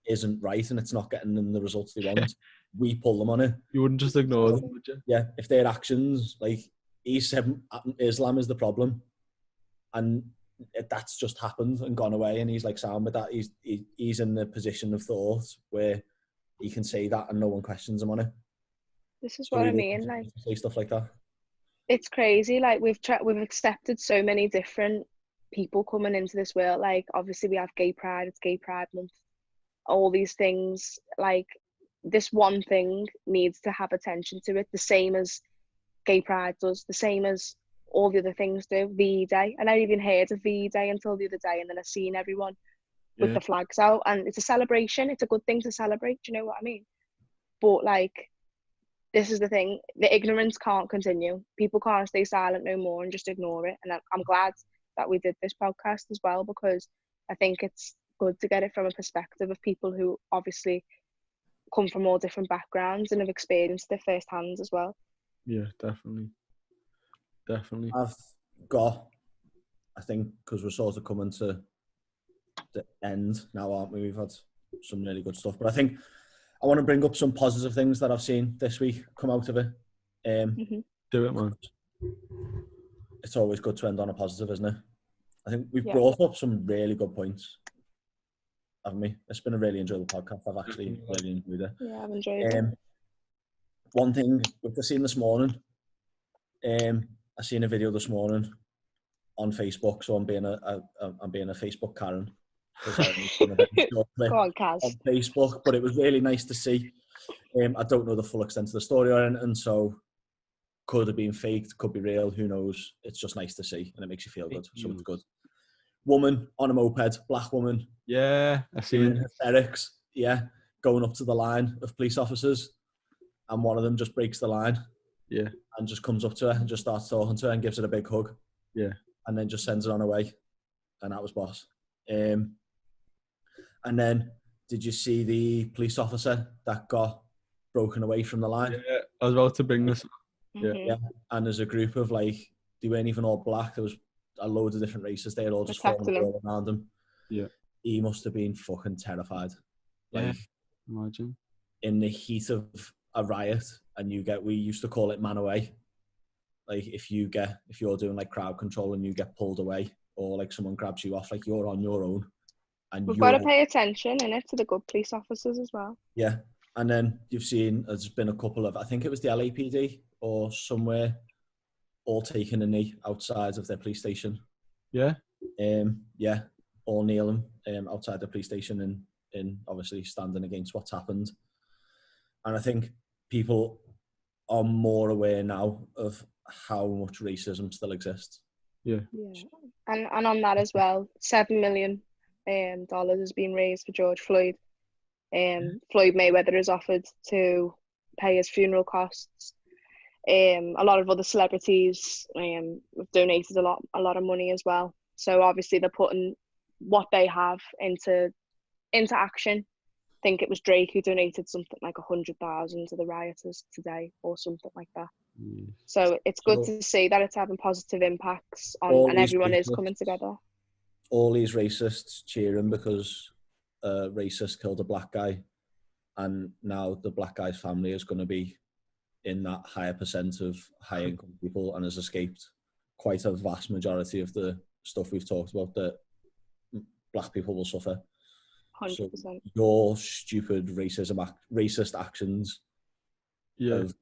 Speaker 3: isn't right and it's not getting them the results they want, we pull them on it.
Speaker 1: You wouldn't just ignore them, would you?
Speaker 3: Yeah, if their actions, like he said, Islam is the problem, and that's just happened and gone away, and he's like sound with that. He's in the position of thought where he can say that and no one questions him on it.
Speaker 2: This is what I mean. Like,
Speaker 3: say stuff like that.
Speaker 2: It's crazy. Like we've accepted so many different people coming into this world. Like obviously we have gay pride. It's Gay Pride Month. All these things. Like this one thing needs to have attention to it. The same as Gay Pride does. The same as all the other things do. VE Day. And I didn't even heard of VE Day until the other day, and then I seen everyone with the flags out, and it's a celebration. It's a good thing to celebrate. Do you know what I mean? But like, this is the thing, the ignorance can't continue. People can't stay silent no more and just ignore it. And I'm glad that we did this podcast as well, because I think it's good to get it from a perspective of people who obviously come from all different backgrounds and have experienced it firsthand as well.
Speaker 1: Yeah, definitely.
Speaker 3: I've got, I think, because we're sort of coming to the end now, aren't we? We've had some really good stuff, but I think I want to bring up some positive things that I've seen this week come out of it.
Speaker 1: Do it, man.
Speaker 3: It's always good to end on a positive, isn't it? I think we've brought up some really good points, haven't we? It's been a really enjoyable podcast. I've actually really enjoyed it.
Speaker 2: Yeah, I've enjoyed it.
Speaker 3: One thing we've seen this morning, I seen a video this morning on Facebook, so I'm being a Facebook Karen.
Speaker 2: Go on, Kaz.
Speaker 3: On Facebook, but it was really nice to see. I don't know the full extent of the story, and so could have been faked, could be real, who knows? It's just nice to see, and it makes you feel good. So it's good. Woman on a moped, black woman.
Speaker 1: Yeah, I see it.
Speaker 3: Hysterics. Yeah, going up to the line of police officers, and one of them just breaks the line.
Speaker 1: Yeah,
Speaker 3: and just comes up to her and just starts talking to her and gives her a big hug.
Speaker 1: Yeah,
Speaker 3: and then just sends her on her way, and that was boss. And then, did you see the police officer that got broken away from the line?
Speaker 1: Yeah, I was about to bring this up.
Speaker 3: Yeah. And there's a group of, like, they weren't even all black. There was a load of different races. They had all just fallen all around him.
Speaker 1: Yeah.
Speaker 3: He must have been fucking terrified.
Speaker 1: Like, imagine.
Speaker 3: In the heat of a riot, and we used to call it man away. Like, if you're doing, like, crowd control and you get pulled away, or, like, someone grabs you off, like, you're on your own. And
Speaker 2: we've got to pay attention, innit, to the good police officers as well.
Speaker 3: Yeah. And then you've seen, there's been a couple of, I think it was the LAPD or somewhere, all taking a knee outside of their police station.
Speaker 1: Yeah.
Speaker 3: Yeah. All kneeling outside the police station and obviously standing against what's happened. And I think people are more aware now of how much racism still exists.
Speaker 1: Yeah.
Speaker 2: And on that as well, $7 million has been raised for George Floyd. Floyd Mayweather is offered to pay his funeral costs. A lot of other celebrities have donated a lot of money as well. So obviously they're putting what they have into action. I think it was Drake who donated something like 100,000 to the rioters today, or something like that. So it's good to see that it's having positive impacts on, and everyone is coming together.
Speaker 3: All these racists cheering because a racist killed a black guy, and now the black guy's family is going to be in that higher percent of high income people and has escaped quite a vast majority of the stuff we've talked about that black people will suffer.
Speaker 2: 100%.
Speaker 3: So your stupid racist actions have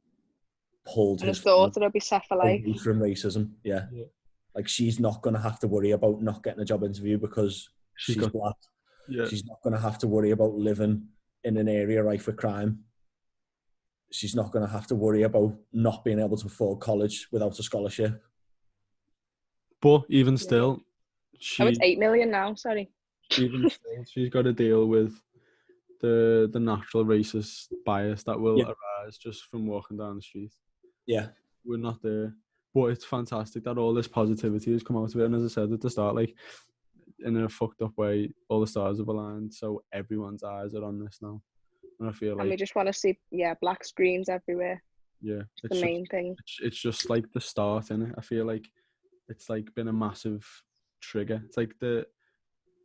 Speaker 3: pulled
Speaker 2: his daughter will be set for life
Speaker 3: from racism. Yeah. Like, she's not going to have to worry about not getting a job interview because she's black. Yeah. She's not going to have to worry about living in an area rife with crime. She's not going to have to worry about not being able to afford college without a scholarship.
Speaker 1: But even still,
Speaker 2: it's 8 million now, sorry.
Speaker 1: Even still, she's got to deal with the natural racist bias that will arise just from walking down the street.
Speaker 3: Yeah.
Speaker 1: We're not there. But it's fantastic that all this positivity has come out of it. And as I said at the start, like, in a fucked up way, all the stars have aligned, so everyone's eyes are on this now. And I feel like...
Speaker 2: And we just want to see, black screens everywhere.
Speaker 1: Yeah,
Speaker 2: the main thing.
Speaker 1: It's just like the start, innit? I feel like it's like been a massive trigger. It's like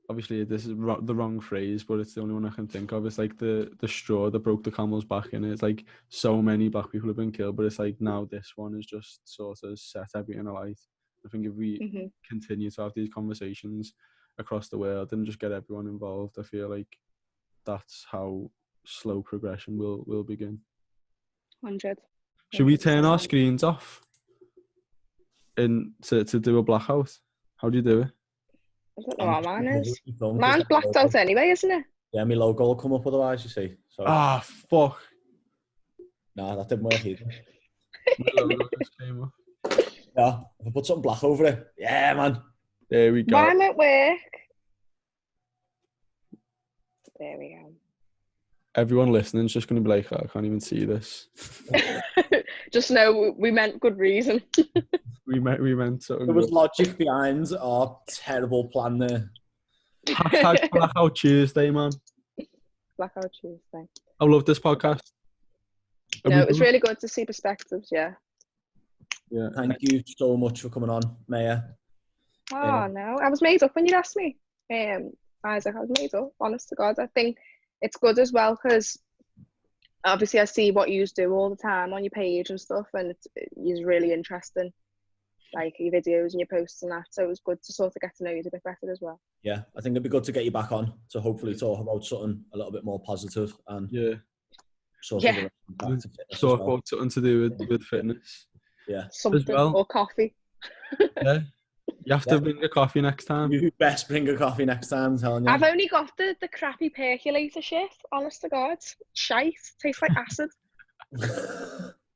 Speaker 1: obviously this is the wrong phrase, but it's the only one I can think of. It's like the straw that broke the camel's back, and it's like so many black people have been killed, but it's like now this one is just sort of set everything alight. I think if we continue to have these conversations across the world and just get everyone involved, I feel like that's how slow progression will begin.
Speaker 2: 100.
Speaker 1: Should we turn our screens off to do a blackout? How do you do it?
Speaker 2: I don't know what mine is. Mine's blacked out anyway, isn't it?
Speaker 3: Yeah, my logo will come up otherwise, you see. So.
Speaker 1: Ah, fuck.
Speaker 3: Nah, that didn't work either.
Speaker 1: My logo just came up.
Speaker 3: Yeah, if I put something black over it. Yeah, man.
Speaker 1: There we go.
Speaker 2: Mine won't work. There we go.
Speaker 1: Everyone listening is just going to be like, oh, I can't even see this.
Speaker 2: Just know we meant good reason.
Speaker 1: we meant something.
Speaker 3: There was logic behind our terrible plan there.
Speaker 1: Hashtag Blackout Tuesday, man.
Speaker 2: Blackout Tuesday.
Speaker 1: I love this podcast.
Speaker 2: No, it was really good to see perspectives, yeah.
Speaker 1: Yeah.
Speaker 3: Thank you so much for coming on, Maya.
Speaker 2: Oh, no. I was made up when you asked me. Isaac, I was made up, honest to God. I think it's good as well because obviously I see what you do all the time on your page and stuff, and it's really interesting, like your videos and your posts and that. So it was good to sort of get to know you a bit better as well.
Speaker 3: Yeah, I think it'd be good to get you back on to hopefully talk about something a little bit more positive and talk
Speaker 1: about something to do with fitness.
Speaker 3: Yeah,
Speaker 2: something or coffee.
Speaker 1: Yeah. You have to bring a coffee next time.
Speaker 3: You best bring a coffee next time, I'm telling you.
Speaker 2: I've only got the crappy percolator shit, honest to God. Shite. Tastes like acid.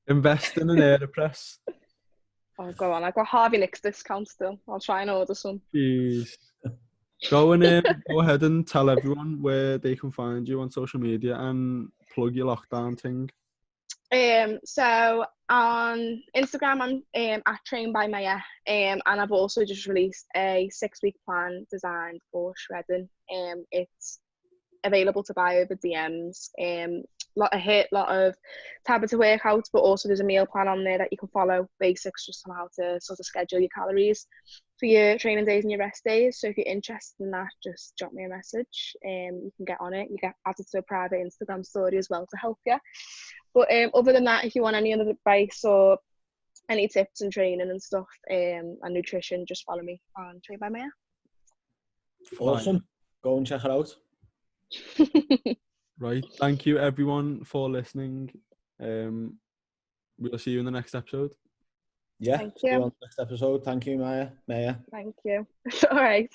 Speaker 1: Invest in an AeroPress.
Speaker 2: Oh, go on. I've got Harvey Nicks discount still. I'll try and order some.
Speaker 1: Jeez. Go ahead and tell everyone where they can find you on social media and plug your lockdown thing.
Speaker 2: So on Instagram, I'm at Train by Maya, and I've also just released a 6-week plan designed for shredding. It's available to buy over DMs. Lot of HIIT, lot of Tabata workouts, but also there's a meal plan on there that you can follow, basics just on how to sort of schedule your calories for your training days and your rest days. So if you're interested in that, just drop me a message. You can get on it. You get added to a private Instagram story as well to help you. But other than that, if you want any other advice or any tips and training and stuff and nutrition, just follow me on Train by Maya.
Speaker 3: Awesome. Go and check it out.
Speaker 1: Right. Thank you, everyone, for listening. We'll see you in the next episode.
Speaker 3: Yeah.
Speaker 2: Thank
Speaker 3: See
Speaker 2: you.
Speaker 3: you on the next episode. Thank you, Maya.
Speaker 2: Thank you. It's all right.